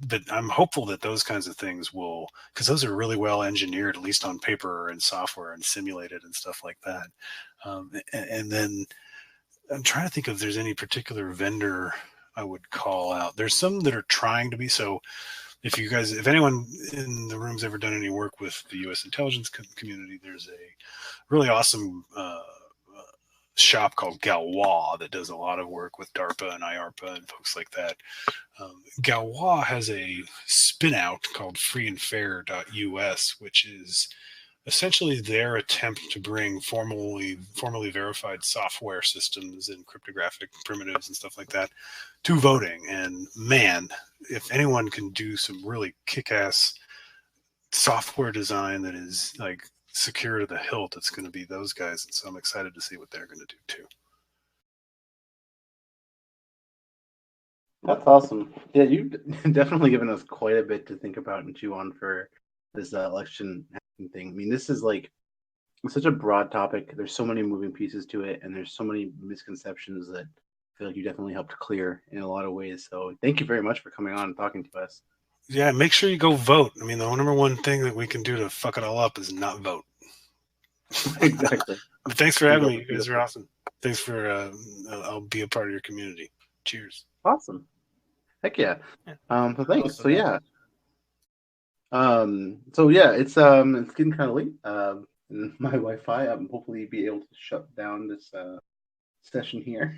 But I'm hopeful that those kinds of things will, because those are really well engineered, at least on paper and software and simulated and stuff like that. And then I'm trying to think if there's any particular vendor I would call out. There's some that are trying to be. So if anyone in the room's ever done any work with the U.S. intelligence community, there's a really awesome shop called Galois that does a lot of work with DARPA and IARPA and folks like that. Galois has a spin out called freeandfair.us, which is essentially their attempt to bring formally verified software systems and cryptographic primitives and stuff like that to voting. And man, if anyone can do some really kick-ass software design that is like secure to the hilt, it's going to be those guys. And so I'm excited to see what they're going to do too. That's awesome. Yeah, you've definitely given us quite a bit to think about and chew on for this election thing. I mean, this is like such a broad topic. There's so many moving pieces to it, and there's so many misconceptions that I feel like you definitely helped clear in a lot of ways. So thank you very much for coming on and talking to us. Yeah, make sure you go vote. I mean, the number one thing that we can do to fuck it all up is not vote. Exactly. Thanks for having me. You guys are awesome. Thanks for I'll be a part of your community. Cheers. Awesome. Heck yeah. So thanks. So yeah. It's getting kind of late. And my Wi-Fi, I'm hopefully be able to shut down this session here.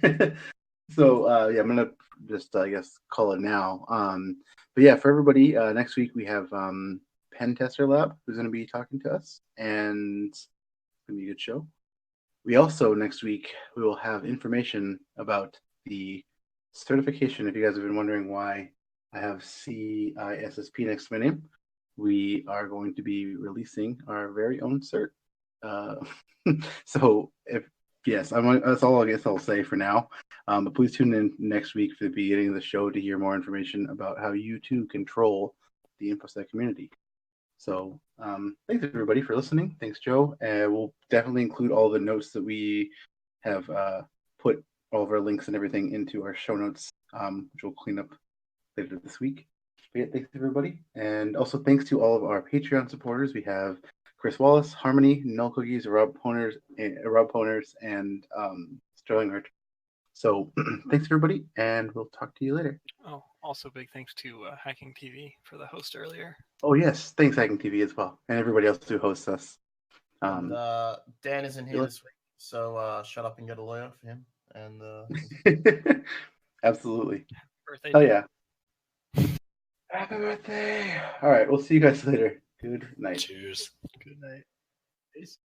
So I'm gonna just I guess call it now. But yeah, for everybody, next week we have Pen Tester Lab who's gonna be talking to us, and it's gonna be a good show. We also next week we will have information about the certification. If you guys have been wondering why I have CISSP next to my name, we are going to be releasing our very own cert. So that's all I guess I'll say for now. But please tune in next week for the beginning of the show to hear more information about how you too control the InfoSec community. So thanks everybody for listening. Thanks, Joe. We'll definitely include all the notes that we have put all of our links and everything into our show notes, which we'll clean up later this week. But yeah, thanks everybody. And also thanks to all of our Patreon supporters. We have Chris Wallace, Harmony, Null Cookies, Rob Poners, and Sterling Archer. So thanks everybody, and we'll talk to you later. Oh, also big thanks to Hacking TV for the host earlier. Oh yes, thanks Hacking TV as well, and everybody else who hosts us. And, Dan isn't here this week, so shut up and get a lawyer for him. And absolutely. Birthday. Oh yeah. Happy birthday! All right, we'll see you guys later. Good night. Cheers. Good night. Peace.